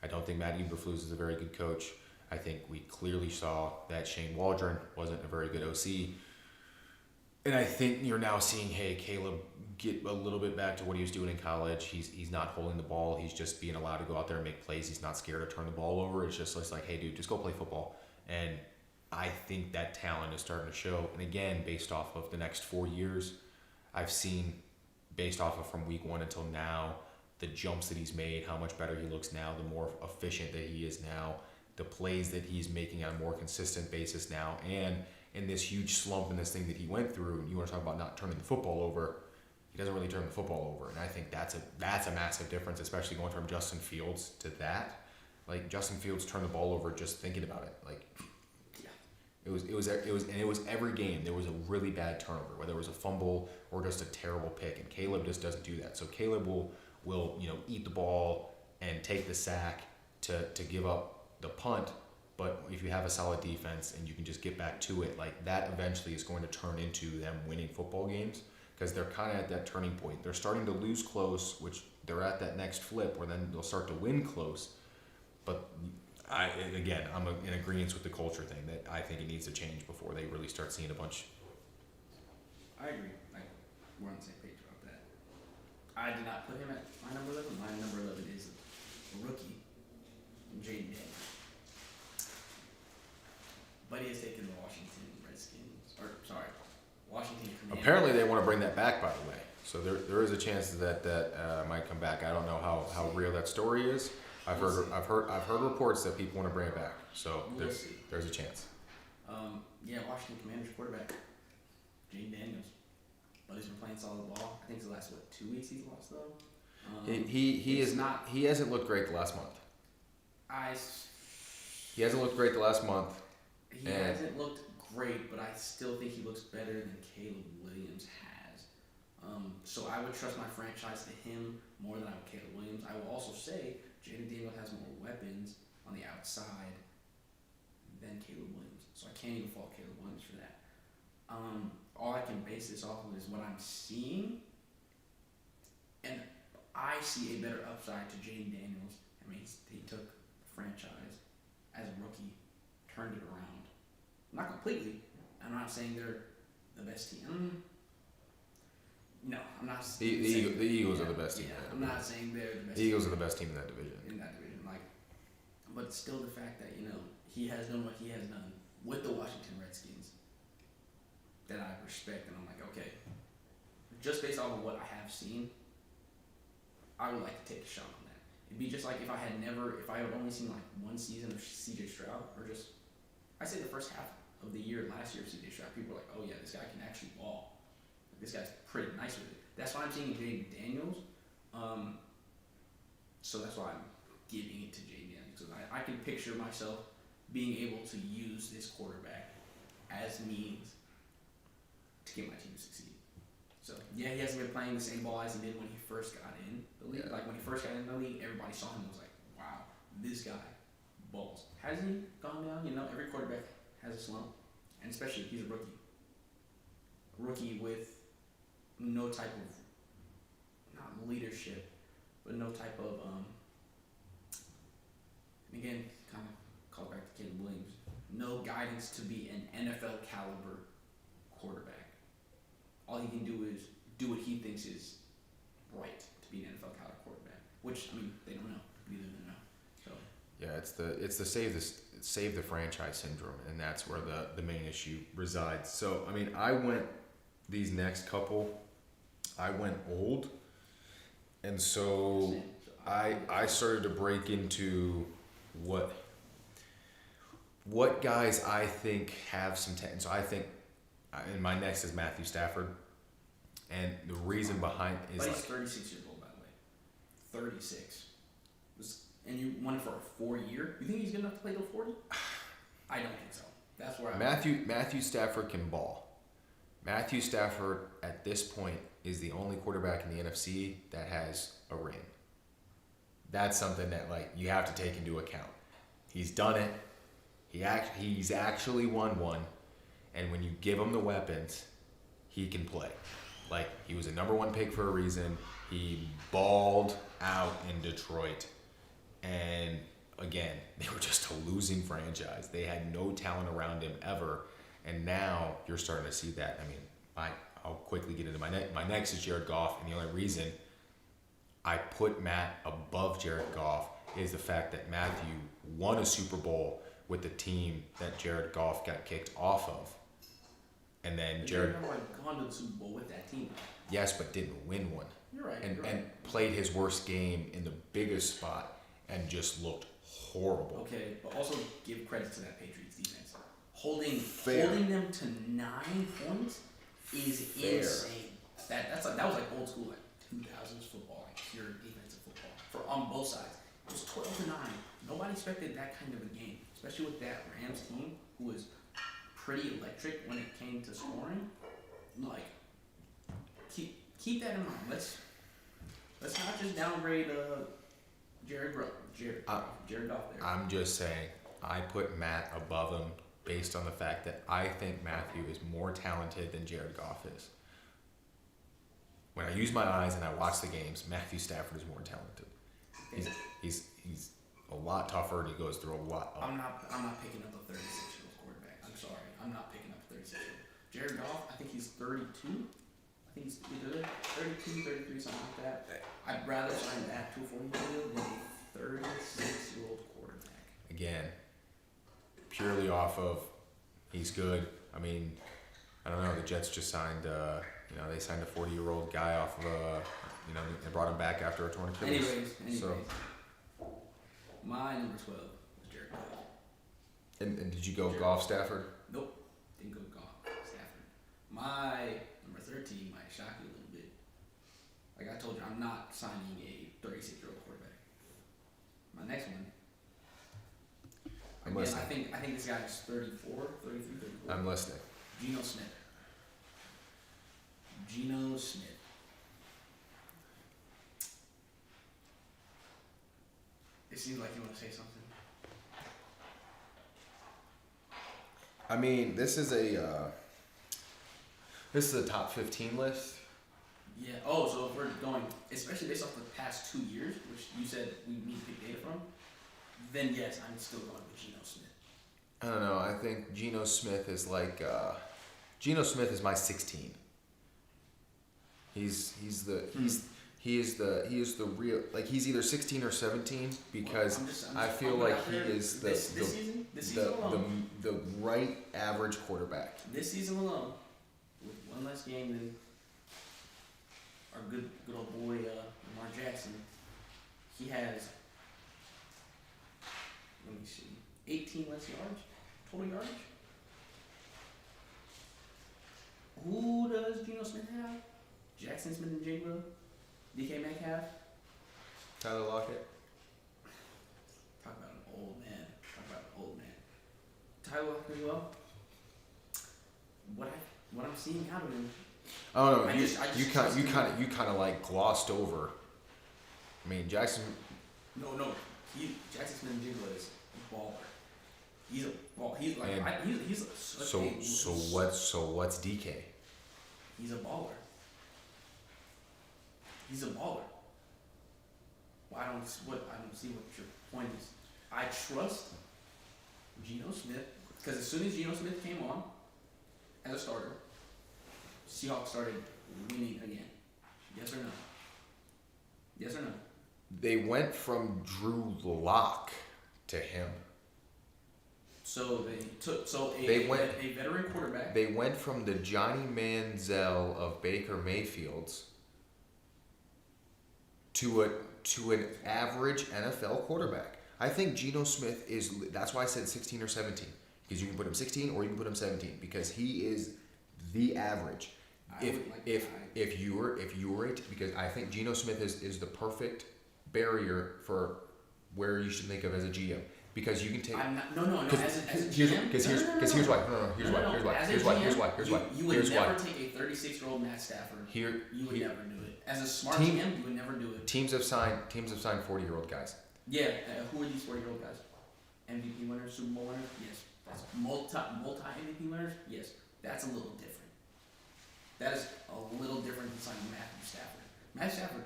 I don't think Matt Eberflus is a very good coach. I think we clearly saw that Shane Waldron wasn't a very good OC. And I think you're now seeing, hey, Caleb get a little bit back to what he was doing in college. He's not holding the ball. He's just being allowed to go out there and make plays. He's not scared to turn the ball over. It's just like, hey, dude, just go play football. And I think that talent is starting to show. And again, based off of the next 4 years, I've seen, based off of from week 1 until now, the jumps that he's made, how much better he looks now, the more efficient that he is now, the plays that he's making on a more consistent basis now, and in this huge slump in this thing that he went through, and you want to talk about not turning the football over, he doesn't really turn the football over, and I think that's a massive difference, especially going from Justin Fields to that. Like Justin Fields turned the ball over just thinking about it. Like it was every game there was a really bad turnover, whether it was a fumble or just a terrible pick, and Caleb just doesn't do that. So Caleb will eat the ball and take the sack to give up the punt. But if you have a solid defense and you can just get back to it, like that eventually is going to turn into them winning football games, because they're kind of at that turning point. They're starting to lose close, which they're at that next flip where then they'll start to win close. But I'm in agreement with the culture thing that I think it needs to change before they really start seeing a bunch. I agree. Like, we're on the same page about that. I did not put him at my number 11. My number 11 is a rookie, Jaden Daniels. But he has taken the Washington Commanders. Apparently they want to bring that back, by the way. So there is a chance that might come back. I don't know how real that story is. I've heard reports that people want to bring it back. So there's a chance. Washington Commanders quarterback Jaden Daniels, but he's been playing solid ball. I think it's the last 2 weeks he's lost though. He hasn't looked great the last month. He hasn't looked great the last month. He hasn't looked great, but I still think he looks better than Caleb Williams has. So I would trust my franchise to him more than I would Caleb Williams. I will also say Jaden Daniels has more weapons on the outside than Caleb Williams. So I can't even fault Caleb Williams for that. All I can base this off of is what I'm seeing. And I see a better upside to Jaden Daniels. I mean, he took the franchise as a rookie, turned it around. Not completely. I'm not saying they're the best team. No, I'm not. The Eagles are the best team. Yeah, I'm not saying they're the best. The Eagles are the best team in that division. But still, the fact that he has done what he has done with the Washington Redskins, that I respect, and I'm like, okay, just based off of what I have seen, I would like to take a shot on that. It'd be just like if I had only seen like one season of C.J. Stroud, or just, I say the first half of the year last year of C.J. Stroud, people were like, oh yeah, this guy can actually ball. This guy's pretty nice with it. That's why I'm seeing Jaden Daniels. So that's why I'm giving it to Jaden Daniels, because I can picture myself being able to use this quarterback as means to get my team to succeed. So yeah, he hasn't been playing the same ball as he did when he first got in the league. Yeah. Like when he first got in the league, everybody saw him and was like, wow, this guy balls. Has he gone down? Every quarterback has a slump, and especially he's a rookie. Rookie with no type of, not leadership, but no type of, again, kind of call back to Caleb Williams, no guidance to be an NFL caliber quarterback. All he can do is do what he thinks is right to be an NFL caliber quarterback, which, they don't know. Neither do they know. So. Yeah, it's the save the franchise syndrome, and that's where the main issue resides. So, I went these next couple, I went old, and so I started to break into what what guys I think have some talent. So I think, and my next is Matthew Stafford, and the reason behind is But like he's 36 years old, by the way. 36. And you won it for a 4-year? You think he's good enough to play till 40? I don't think so. That's where I'm Matthew Stafford can ball. Matthew Stafford at this point is the only quarterback in the NFC that has a ring. That's something that like you have to take into account. He's done it. He's actually won one, and when you give him the weapons, he can play. Like he was a number one pick for a reason. He balled out in Detroit, and again, they were just a losing franchise. They had no talent around him ever, and now you're starting to see that. I mean, I'll quickly get into my next is Jared Goff, and the only reason I put Matt above Jared Goff is the fact that Matthew won a Super Bowl with the team that Jared Goff got kicked off of. And then Jared... You've never gone to the Super Bowl with that team. Yes, but didn't win one. You're right. And played his worst game in the biggest spot and just looked horrible. Okay, but also give credit to that Patriots defense. Holding Fair. them to 9 points is Fair. insane. That was like old school, like 2000s football, like pure defensive football for on both sides. It was 12-9. Nobody expected that kind of a game, especially with that Rams team who was pretty electric when it came to scoring. Like, keep that in mind. Let's not just downgrade Jared Goff there. I'm just saying, I put Matt above him based on the fact that I think Matthew is more talented than Jared Goff is. When I use my eyes and I watch the games, Matthew Stafford is more talented. He's a lot tougher and he goes through a lot. I'm not picking up a 36-year-old quarterback. I'm sorry. I'm not picking up a 36-year-old. Jared Goff, I think he's 32. I think he's either 32, 33, something like that. I'd rather sign that to a 40-year deal than a 36-year-old quarterback. Again, purely off of he's good. I mean, I don't know. The Jets just signed, they signed a 40-year-old guy off of they brought him back after a torn Achilles. Anyways. So, my number 12 was Jared Goff. and did you go Goff Stafford? Nope, didn't go Goff Stafford. My number 13 might shock you a little bit. Like I told you, I'm not signing a 36-year-old quarterback. My next one. I'm listening. I think this guy is 34, 33, 34. I'm listening. Geno Smith. Geno Smith. It seems like you want to say something. I mean, this is a top 15 list. Yeah. Oh, so if we're going, especially based off the past 2 years, which you said we need to pick data from, then yes, I'm still going with Geno Smith. I don't know. I think Geno Smith is like Geno Smith is my 16. He is the real, like he's either 16 or 17 because I feel like he is the right average quarterback. This season alone, with one less game than our good old boy Lamar Jackson, he has, let me see, 18 less yards, total yardage. Who does Geno Smith have? Jackson Smith-Njigba, DK Metcalf. Tyler Lockett. Talk about an old man. Tyler Lockett as well. What I'm seeing out of him. Oh no, you kind of like glossed over. I mean Jackson. No. Jackson Smith-Njigba is a baller. He's a ball. He's like he's a, so what's DK? He's a baller. He's a baller. Well, I don't see what your point is. I trust Geno Smith because as soon as Geno Smith came on as a starter, Seahawks started winning again. Yes or no? Yes or no? They went from Drew Lock to him. So they took a veteran quarterback. They went from the Johnny Manziel of Baker Mayfield's to an average NFL quarterback. I think Geno Smith is. That's why I said 16 or 17, because you can put him 16 or you can put him 17, because he is the average. I would like to If you were it, because I think Geno Smith is the perfect barrier for where you should think of as a GM, because you can take. I'm not, no. As a here's GM, here's why. You would never take a 36-year-old Matt Stafford. You would never do it. As a smart GM, you would never do it. Teams have signed 40-year-old guys. Yeah, who are these 40-year-old guys? MVP winners, Super Bowl winners? Yes. That's multi MVP winners? Yes. That's a little different. That is a little different than signing Matthew Stafford. Matthew Stafford,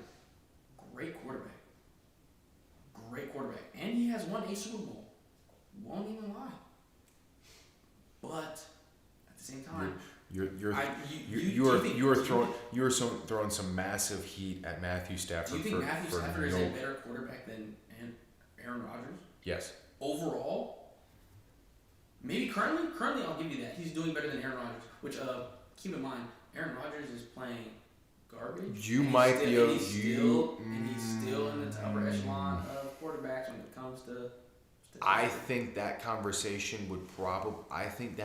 great quarterback. And he has won a Super Bowl. Won't even lie. But at the same time, you're throwing some massive heat at Matthew Stafford. Do you think Matthew Stafford is a better quarterback than Aaron Rodgers? Yes. Overall, maybe currently I'll give you that. He's doing better than Aaron Rodgers. Which keep in mind, Aaron Rodgers is playing garbage. He's still in the upper echelon of quarterbacks when it comes to. I think that conversation would probably. I think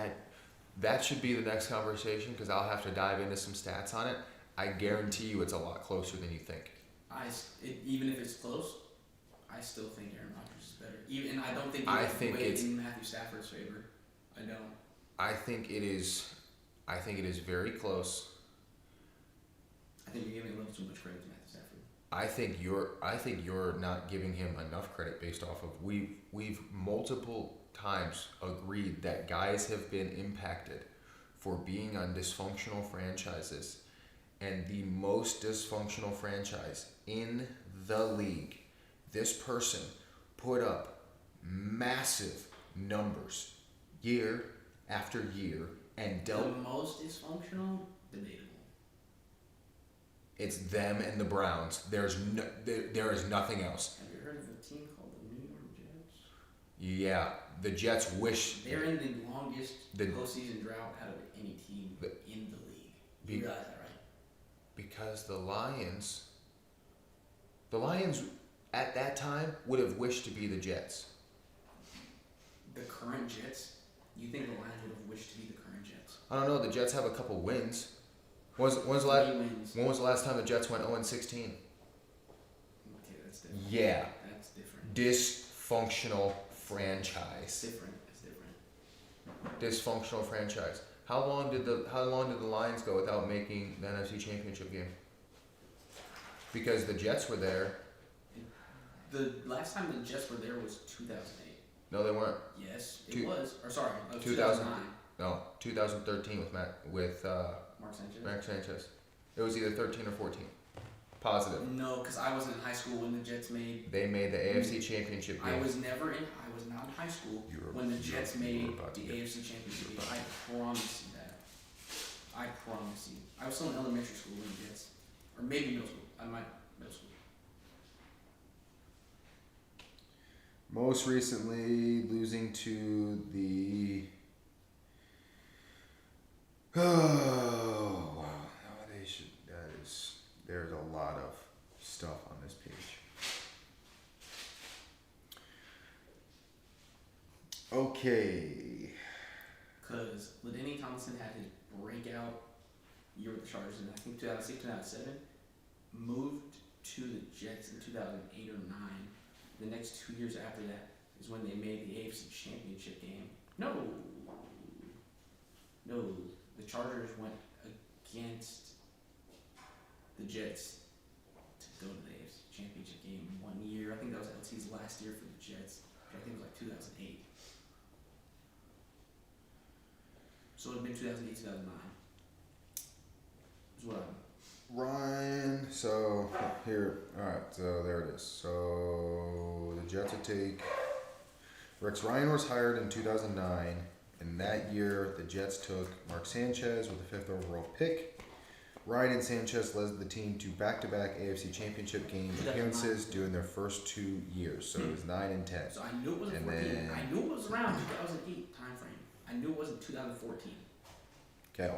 that should be the next conversation, because I'll have to dive into some stats on it. I guarantee you, it's a lot closer than you think. Even if it's close, I still think Aaron Rodgers is better. And I don't think it's in Matthew Stafford's favor. I don't. I think it is very close. I think you're giving a little too much credit to Matthew Stafford. I think you're not giving him enough credit based off of we've multiple times agreed that guys have been impacted for being on dysfunctional franchises, and the most dysfunctional franchise in the league, this person put up massive numbers year after year and dealt. The most dysfunctional, debatable. It's them and the Browns. There is nothing else. Have you heard of a team called the New York Jets? Yeah, the Jets wish. They're in the longest postseason drought out of any team in the league. You realize that, right? Because the Lions at that time would have wished to be the Jets. The current Jets? You think the Lions would have wished to be the current Jets? I don't know. The Jets have a couple wins. When was the last time the Jets went 0-16? Okay, that's different. Yeah. That's different. Dysfunctional franchise. It's different. Dysfunctional franchise. How long did the Lions go without making the NFC Championship game? Because the Jets were there. The last time the Jets were there was 2008. No, they weren't. Yes, it was. Or sorry, 2009. No, 2013 with Mark Sanchez. It was either 13 or 14. Positive. No, because I wasn't in high school when the Jets made. They made the AFC Championship game. I was not in high school when the Jets made the AFC Championship game. I promise you that. I promise you. I was still in elementary school when the Jets, or maybe middle school. Middle school. Most recently, losing to the. Oh wow! No, they should. There's a lot of stuff on this page. Okay. Because LaDainian Tomlinson had his breakout year with the Chargers in I think 2006, 2007. Moved to the Jets in 2008 or 9. The next 2 years after that is when they made the AFC Championship game. No, the Chargers went against the Jets to go to the AFC Championship game 1 year. I think that was LT's last year for the Jets. I think it was like 2008. So it would have been 2008, 2009. Is what Ryan, so here, alright, so there it is. So the Jets would take. Rex Ryan was hired in 2009, and that year the Jets took Mark Sanchez with the 5th overall pick. Ryan and Sanchez led the team to back-to-back AFC Championship game appearances during their first 2 years, so it was 9 and 10. So I knew it wasn't 14. I knew it was around 2008 time frame. I knew it wasn't 2014. Okay,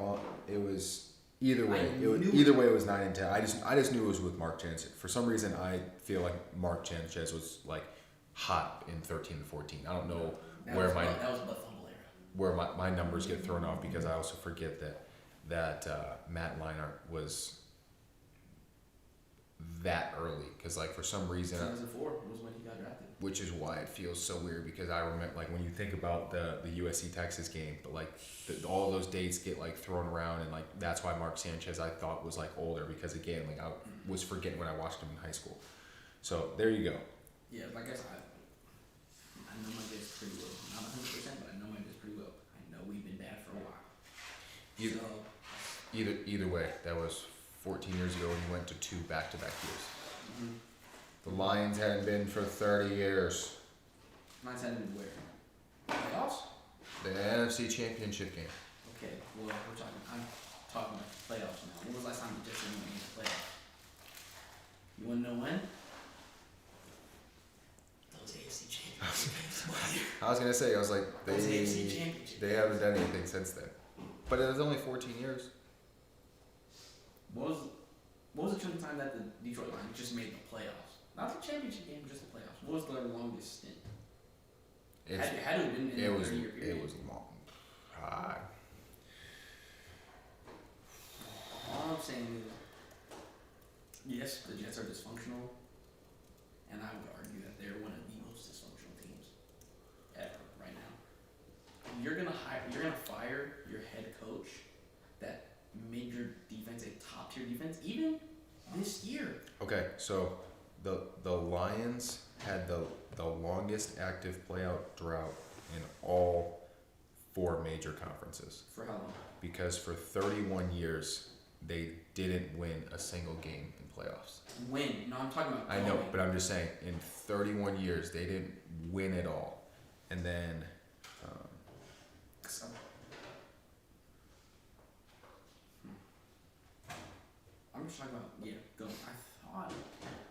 it was. Either way, it was 9 and 10. I just knew it was with Mark Sanchez. For some reason, I feel like Mark Sanchez was like hot in 13 and 14. I don't know That where was my that was butt fumble era. where my numbers get thrown off because I also forget that Matt Leinart was that early because like for some reason 2004 was when he got drafted. which is why it feels so weird because I remember like when you think about the USC Texas game, but like all those dates get like thrown around and like that's why Mark Sanchez I thought was like older because again like I was forgetting when I watched him in high school. So there you go. Yeah, like I said, I know my days pretty well. Not 100%, but I know my days pretty well. I know we've been bad for a while. Either, So, either way, that was 14 years ago when you went to 2 back-to-back years. mm-hmm. The Lions hadn't been for 30 years. Mine's headed to where? Playoffs? The NFC Championship game. Okay, well, I'm talking about the playoffs now. When was the last time the Jets went into the playoffs? You want to know when? Those AFC championships. I was gonna say, I was like, Those AFC championships. they haven't done anything since then. But it was only 14 years. What was the chunk of time that the Detroit Lions just made the playoffs? Not the championship game, just the playoffs. What was their longest stint? It, Had to have been in it a was 30-year period. it was long. All I'm saying is, yes, the Jets are dysfunctional, and I would argue that they're one of the most dysfunctional teams ever right now. You're gonna fire your head coach that made your defense a top tier defense, even this year. Okay, so the Lions had the longest active playoff drought in all 4 major conferences For how long? because for 31 years they didn't win a single game in playoffs. When? No, I'm talking about. I know, going. but I'm just saying in 31 years they didn't win it all, and then. So- I'm just talking about go. I thought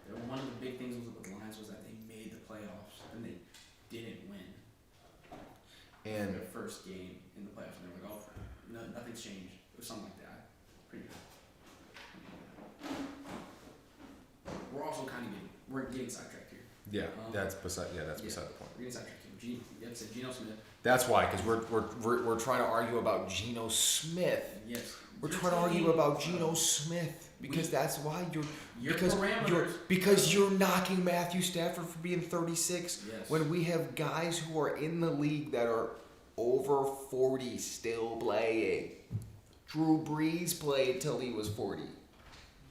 that one of the big things with the Lions was that they made the playoffs and they didn't win And their first game in the playoffs, and they were like, "Oh, no, nothing's changed," or something like that. Pretty good. We're also kind of getting sidetracked here. yeah, that's beside the point. We're getting sidetracked here. Like I said, Geno Smith. That's why, because we're trying to argue about Geno Smith. Yes. We're You're trying to argue taking- about Geno Smith because that's why Your because parameters. you're knocking Matthew Stafford for being 36 Yes. when we have guys who are in the league that are over 40 still playing. Drew Brees played till he was 40.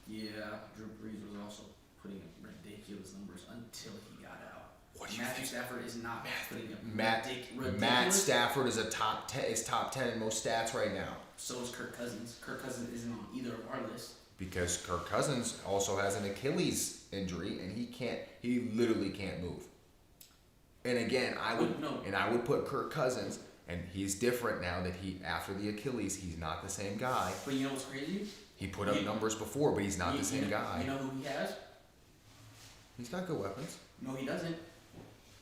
Yeah, Drew Brees was also putting up ridiculous numbers until he got out. What do you Matthew think? Stafford is not putting up Matt ridiculous. Stafford is top 10 in most stats right now. So is Kirk Cousins. Kirk Cousins isn't on either of our lists. Because Kirk Cousins also has an Achilles injury and he literally can't move. And again, I would put Kirk Cousins, and he's different now that after the Achilles, he's not the same guy. But you know what's crazy? He put up numbers before, but he's not the same guy. You know who he has? He's got good weapons. No, he doesn't.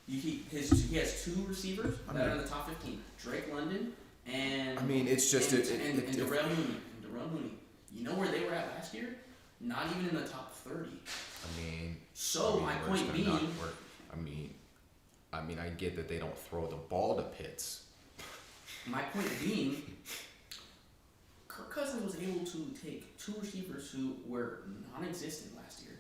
He has 2 receivers that are in the top 15. Drake London and It's just and Darrell Mooney. You know where they were at last year? Not even in the top 30. So my point being, I get that they don't throw the ball to Pitts. my point being, Kirk Cousins was able to take 2 receivers who were non-existent last year.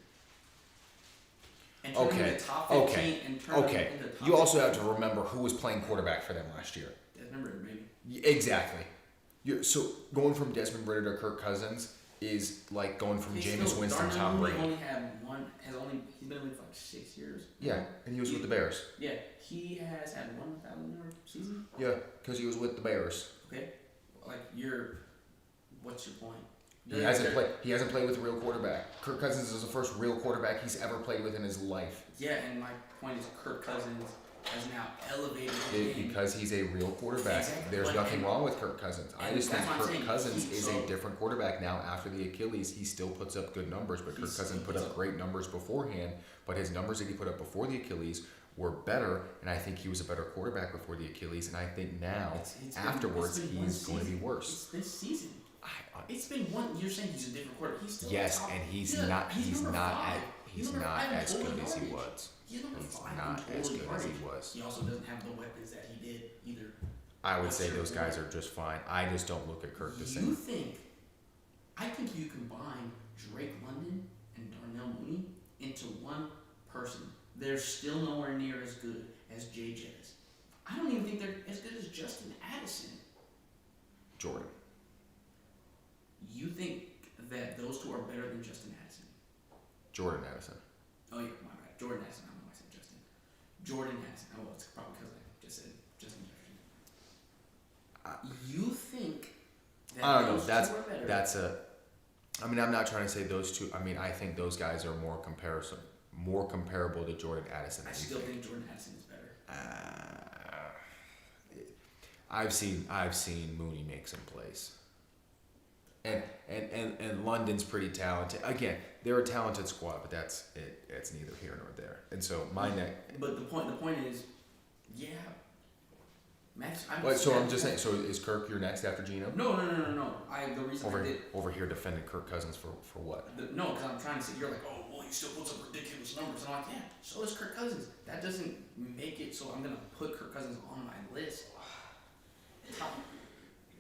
And turn them into top 15 and turn them into top You also 15. have to remember who was playing quarterback for them last year. Desmond Ridder, maybe. Exactly. So going from Desmond Ridder to Kirk Cousins is like going from Jameis Winston to Tom Brady. He's been in the league for like 6 years. Yeah, and he was with the Bears. Yeah, he has had 1,000-yard season. Yeah, because he was with the Bears. Okay, what's your point? He hasn't played with a real quarterback. Kirk Cousins is the first real quarterback he's ever played with in his life. Yeah, and my point is Kirk Cousins has now elevated the game. Because he's a real quarterback. Exactly. There's nothing wrong with Kirk Cousins. I just think that's what I'm Kirk saying. Cousins is a different quarterback now. After the Achilles, he still puts up good numbers, but Kirk Cousins put up great numbers beforehand. But his numbers that he put up before the Achilles were better, and I think he was a better quarterback before the Achilles. And I think now, afterwards, he's going to be worse. It's this season. It's been one. You're saying he's a different quarterback. He's still Yes, top, and he's number not five. as He's number not five in as total good as he yardage. was. He's number He's 5 not in as total good as he yardage. was. He also doesn't have the weapons that he did either. I would Not say sure those who. guys are just fine. I just don't look at Kirk the You same. think? I think you combine Drake London and Darnell Mooney into one person. They're still nowhere near as good as Jay Jettis. I don't even think they're as good as Justin Addison. Jordan. You think that those two are better than Justin Addison? Jordan Addison. Oh yeah, my bad. Jordan Addison. I don't know why I said Justin. Jordan Addison. Oh, it's probably because I just said Justin Jefferson. You think that I don't know. those That's two are better? that's a. I mean, I'm not trying to say those two. I mean, I think those guys are more comparable to Jordan Addison. I still think Jordan Addison is better. I've seen Mooney make some plays. And London's pretty talented. Again, they're a talented squad, but that's it. It's neither here nor there. And so my neck. But the point is, yeah. Max. So I'm just saying. So is Kirk your next after Geno? No. The reason I did. Over here defending Kirk Cousins for what? No, because I'm trying to say you're like, oh, well, he still puts up ridiculous numbers, and I'm like, yeah, so does Kirk Cousins. That doesn't make it so I'm gonna put Kirk Cousins on my list.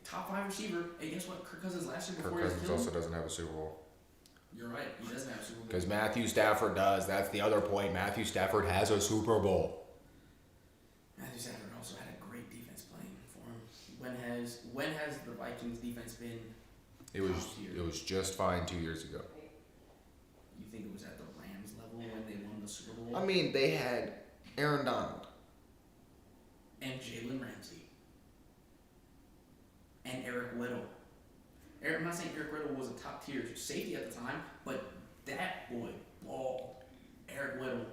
Top 5 receiver. Hey, guess what? Kirk Cousins last year before Kirk he was Cousins killed. also doesn't have a Super Bowl. You're right. He doesn't have a Super Bowl. Because Matthew Stafford does. That's the other point. Matthew Stafford has a Super Bowl. Matthew Stafford also had a great defense playing for him. When has the Vikings defense been? It top tier? was just fine 2 years ago. You think it was at the Rams level when they won the Super Bowl? I mean, they had Aaron Donald. And Jalen Ramsey. And Eric Weddle. I'm not saying Eric Weddle was a top tier safety at the time, but that boy balled. Eric Weddle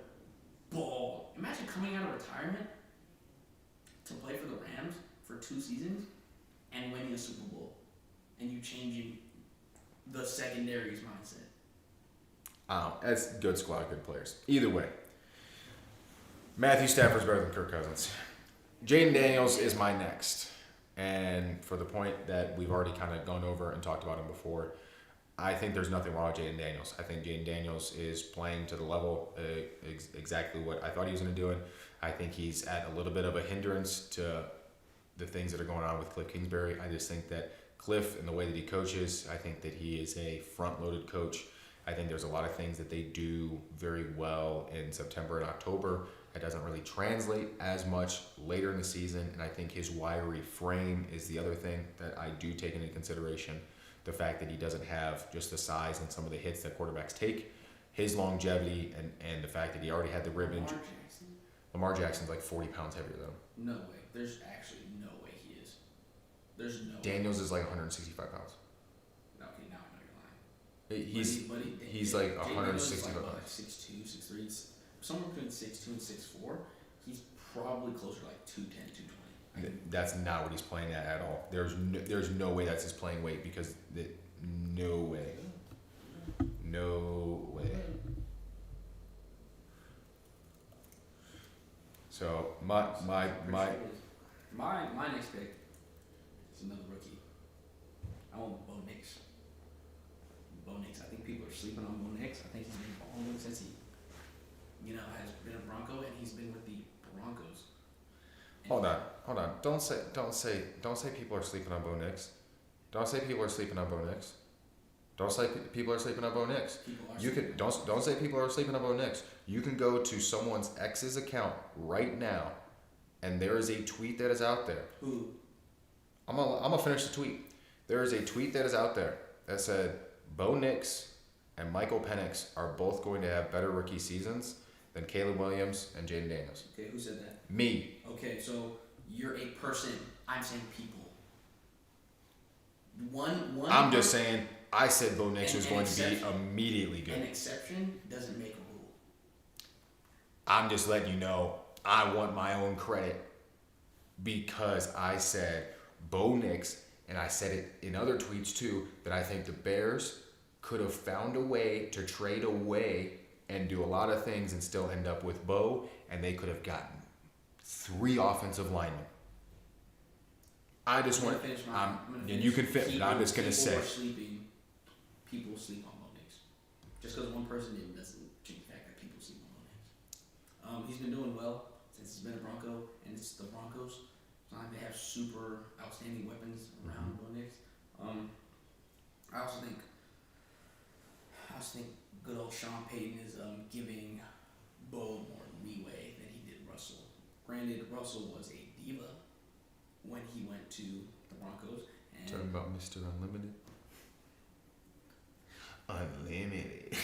balled. Imagine coming out of retirement to play for the Rams for 2 seasons and winning a Super Bowl, and you changing the secondary's mindset. That's good squad, good players. Either way, Matthew Stafford's better than Kirk Cousins. Jaden Daniels is my next. And for the point that we've already kind of gone over and talked about him before, I think there's nothing wrong with Jaden Daniels. I think Jaden Daniels is playing to the level exactly what I thought he was going to do. I think he's at a little bit of a hindrance to the things that are going on with Cliff Kingsbury. I just think that Cliff and the way that he coaches, I think that he is a front-loaded coach. I think there's a lot of things that they do very well in September and October. It doesn't really translate as much later in the season, and I think his wiry frame is the other thing that I do take into consideration. The fact that he doesn't have just the size and some of the hits that quarterbacks take, his longevity, and the fact that he already had the rib injury. Lamar Jackson's like 40 pounds heavier than him. No way. There's actually no way he is. There's no Daniels way. is like 165 pounds. Okay, now I know you're lying. He's like 165 like, pounds. 6'2", 6'3", somewhere between 6'2" and 6'4". He's probably closer to like 210, 220. That's not what he's playing at all. There's no way that's his playing weight because no way. So my next pick is another rookie. I want Bo Nix. I think people are sleeping on Bo Nix. I think he's been balling since he, has been a Bronco, and he's been with the Broncos. Hold on. Don't say people are sleeping on Bo Nix. Don't say people are sleeping on Bo Nix. Don't say people are sleeping on Bo Nix. Don't say people are sleeping on Bo Nix. You can go to someone's ex's account right now, and there is a tweet that is out there. Who? I'm gonna finish the tweet. There is a tweet that is out there that said Bo Nix and Michael Penix are both going to have better rookie seasons than Caleb Williams and Jaden Daniels. Okay, who said that? Me. Okay, so you're a person. I'm saying people. One. I'm just saying. I said Bo Nix was going to be immediately good. An exception doesn't make a rule. I'm just letting you know I want my own credit because I said Bo Nix, and I said it in other tweets too, that I think the Bears could have found a way to trade away and do a lot of things and still end up with Bo, and they could have gotten 3 offensive linemen. I just want, and you can fit, but I'm just going to say. People sleep on Bo Nix. Just because one person didn't doesn't change the fact that people sleep on Bo Nix. He's been doing well since he's been a Bronco, and it's the Broncos. It's not like they have super outstanding weapons around Bo Nix. I also think good old Sean Payton is giving Bo more leeway than he did Russell. Granted, Russell was a diva when he went to the Broncos. And Talking about Mr. Unlimited. Unlimited.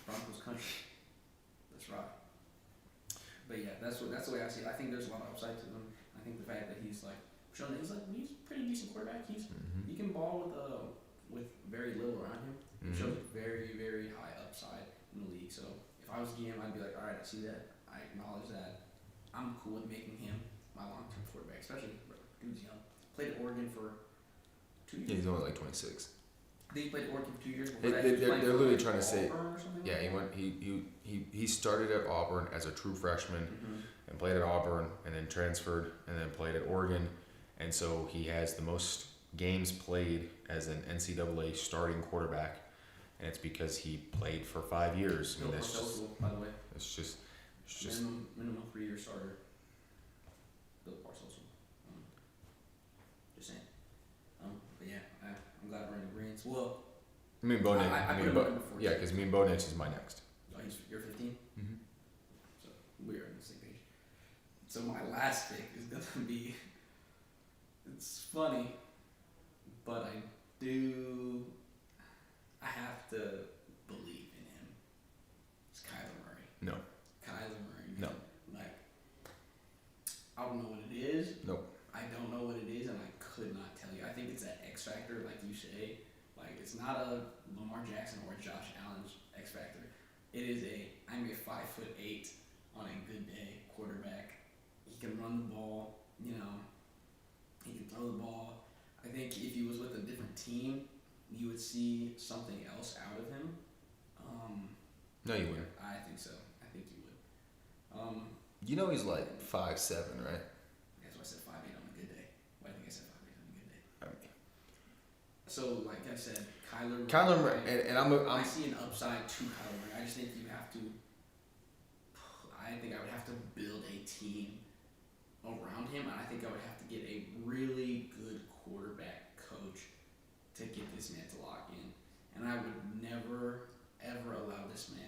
Broncos country. That's right. But yeah, that's the way I see it. I think there's a lot of upside to him. I think the fact that he's shown that he's a pretty decent quarterback. He can ball with very little around him. He shows a very, very high upside in the league. So if I was GM, I'd be like, all right, I see that. I acknowledge that. I'm cool with making him my long-term quarterback, especially dude's young. Played at Oregon for 2 years. Yeah, he's only like 26. I think he played at Oregon for 2 years. They're literally trying to say. Yeah, like he started at Auburn as a true freshman and played at Auburn and then transferred and then played at Oregon, and so he has the most games played as an NCAA starting quarterback, and it's because he played for 5 years. Bill Parcells, by the way. It's just minimum 3-year starter. Bill Parcells. Just saying. But yeah, I'm glad we're in agreement. Well, I mean, Bo Nix. Yeah, because me and Bo Nix is my next. Oh, you're 15. Mm-hmm. So we're on the same page. So my last pick is gonna be. It's funny, but I have to believe in him. It's Kyler Murray. No. Kyler Murray. No. Like, I don't know what it is. Nope. I don't know what it is, and I could not tell you. I think it's that X factor, like you say. Like, it's not a Lamar Jackson or Josh Allen's X factor. It is I'm a 5'8" on a good day quarterback. He can run the ball. He can throw the ball. I think if he was with a different team, you would see something else out of him. No, you wouldn't. I think so. I think you would. You know he's like 5'7", right? That's why I said 5'8" on a good day. Why think I said 5'8" on a good day? I mean, So, like I said, Kyler Murray, and I see an upside to Kyler Murray. I just think you have to. I think I would have to build a team around him, and I think I would have to get a really good quarterback coach to get this man to lock in. And I would never, ever allow this man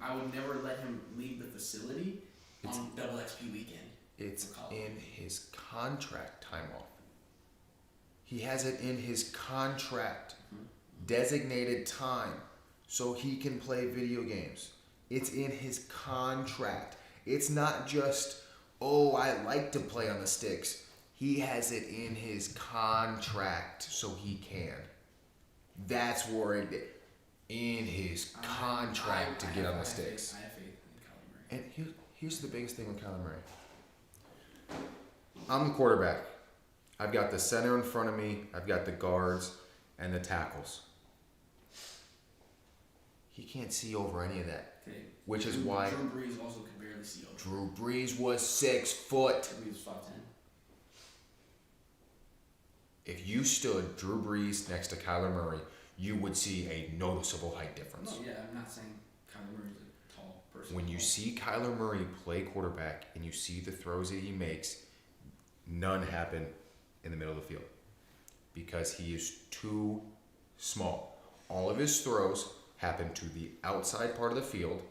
I would never let him leave the facility on double XP weekend. It's in his contract time off. He has it in his contract, designated time, so he can play video games. It's in his contract. It's not just, oh, I like to play on the sticks. He has it in his contract, so he can. That's where in his contract to get on the sticks. I have faith in Kyler Murray. And here's the biggest thing with Kyler Murray. I'm the quarterback. I've got the center in front of me. I've got the guards and the tackles. He can't see over any of that. Okay. Which is why Drew Brees also could barely see over. Drew Brees was 6 foot. Drew Brees was 5'10". If you stood Drew Brees next to Kyler Murray, you would see a noticeable height difference. No, yeah, I'm not saying Kyler Murray's a tall person. When you see Kyler Murray play quarterback and you see the throws that he makes, none happen in the middle of the field because he is too small. All of his throws happen to the outside part of the field,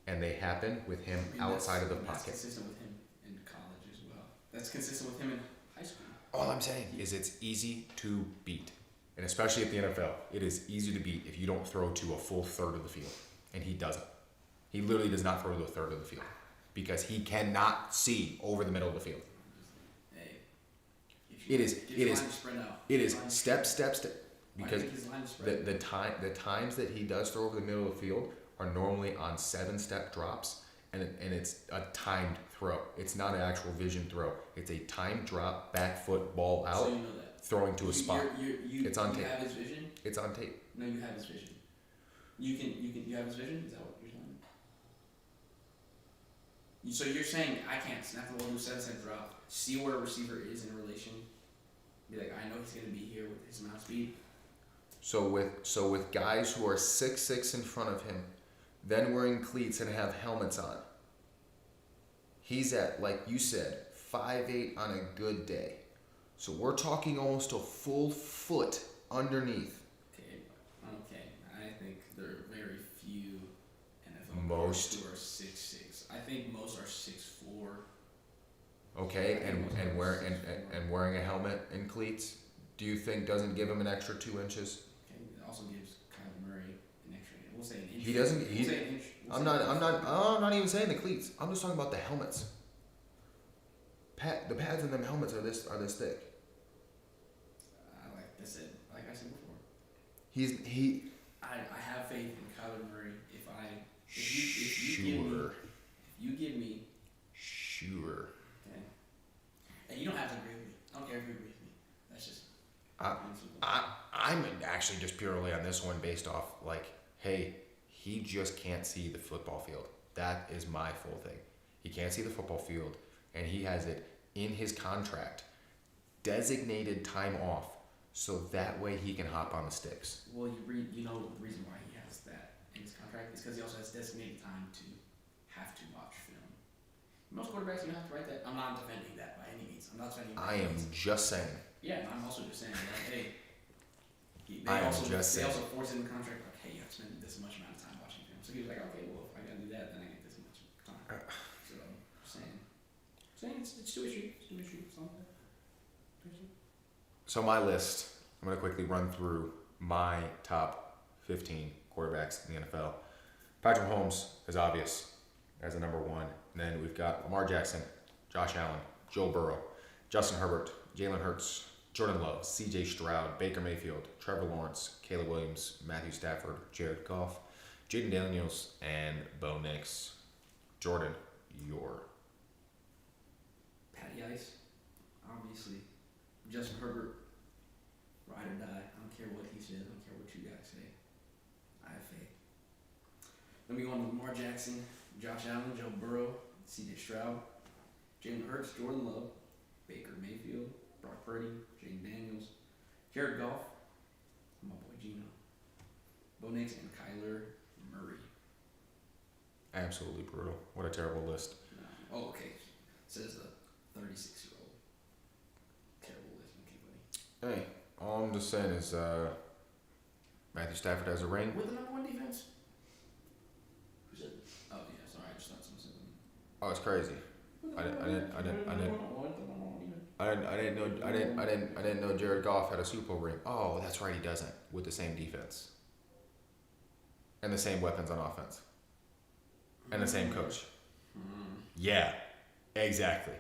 and they happen with him outside of the pocket. That's consistent with him in college as well. That's consistent with him in high school. All I'm saying is it's easy to beat. And especially at the NFL, it is easy to beat if you don't throw to a full third of the field. And he doesn't. He literally does not throw to a third of the field because he cannot see over the middle of the field. Hey, It is step. Because the times that he does throw over the middle of the field are normally on 7-step drops, and it's a timed throw. It's not an actual vision throw. It's a timed drop, back foot, ball out. So you know that. Throwing to a spot. It's on tape. You have his vision? It's on tape. No, you have his vision. You have his vision? Is that what you're saying? So you're saying I can't snap the ball to a 7-step drop, see where a receiver is in relation, be like, I know he's going to be here with his amount of speed. So with guys who are 6'6" in front of him, then wearing cleats and have helmets on. He's at, like you said, 5'8" on a good day. So we're talking almost a full foot underneath. Okay. I think there are very few NFL Most. players who are 6'6". I think most are 6'4". Okay, and wearing a helmet and cleats, do you think doesn't give him an extra 2 inches? Okay, it also gives Kyler Murray an extra. We'll say an inch. He doesn't. We'll say an inch. I'm not even saying the cleats. I'm just talking about the helmets. The pads in them helmets are this thick. Like I said before. I have faith in Kyler Murray. If you give me. Sure. Okay. And you don't have to agree with me. I don't care if you agree with me. That's just. I'm actually just purely on this one based off like, hey, he just can't see the football field. That is my full thing. He can't see the football field, and he has it in his contract, designated time off, so that way he can hop on the sticks. Well, you know the reason why he has that in his contract is because he also has designated time to have to watch film. Most quarterbacks, you don't have to write that. I'm not defending that by any means. I'm not defending. I am just saying. Yeah, and I'm also just saying that, hey, I am just saying. They also force in the contract, like, hey, you have to spend this much amount of time watching film. So he was like, okay, well, if I gotta do that, then I get this much time. So, it's two issues. Something. So my list, I'm going to quickly run through my top 15 quarterbacks in the NFL. Patrick Mahomes is obvious as a number one. And then we've got Lamar Jackson, Josh Allen, Joe Burrow, Justin Herbert, Jalen Hurts, Jordan Love, C.J. Stroud, Baker Mayfield, Trevor Lawrence, Caleb Williams, Matthew Stafford, Jared Goff, Jaden Daniels, and Bo Nix. Jordan, your. Patty Ice, obviously. Justin Herbert, ride or die. I don't care what he says. I don't care what you guys say. I have faith. Then we go on to Lamar Jackson, Josh Allen, Joe Burrow, C.J. Stroud, Jalen Hurts, Jordan Love, Baker Mayfield, Brock Purdy, Jaden Daniels, Jared Goff, my boy Gino, Bo Nix, and Kyler Murray. Absolutely brutal. What a terrible list. Okay. Says the 36-year-old. Terrible list. Okay, buddy. Hey, all I'm just saying is Matthew Stafford has a ring. With the number one defense? Who said? Oh yeah, sorry, I just thought someone said something. Oh, it's crazy. I didn't know Jared Goff had a Super Bowl ring. Oh, that's right, he doesn't. With the same defense. And the same weapons on offense. And the same coach. Yeah, exactly.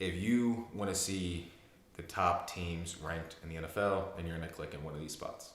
If you want to see the top teams ranked in the NFL, then you're going to click in one of these spots.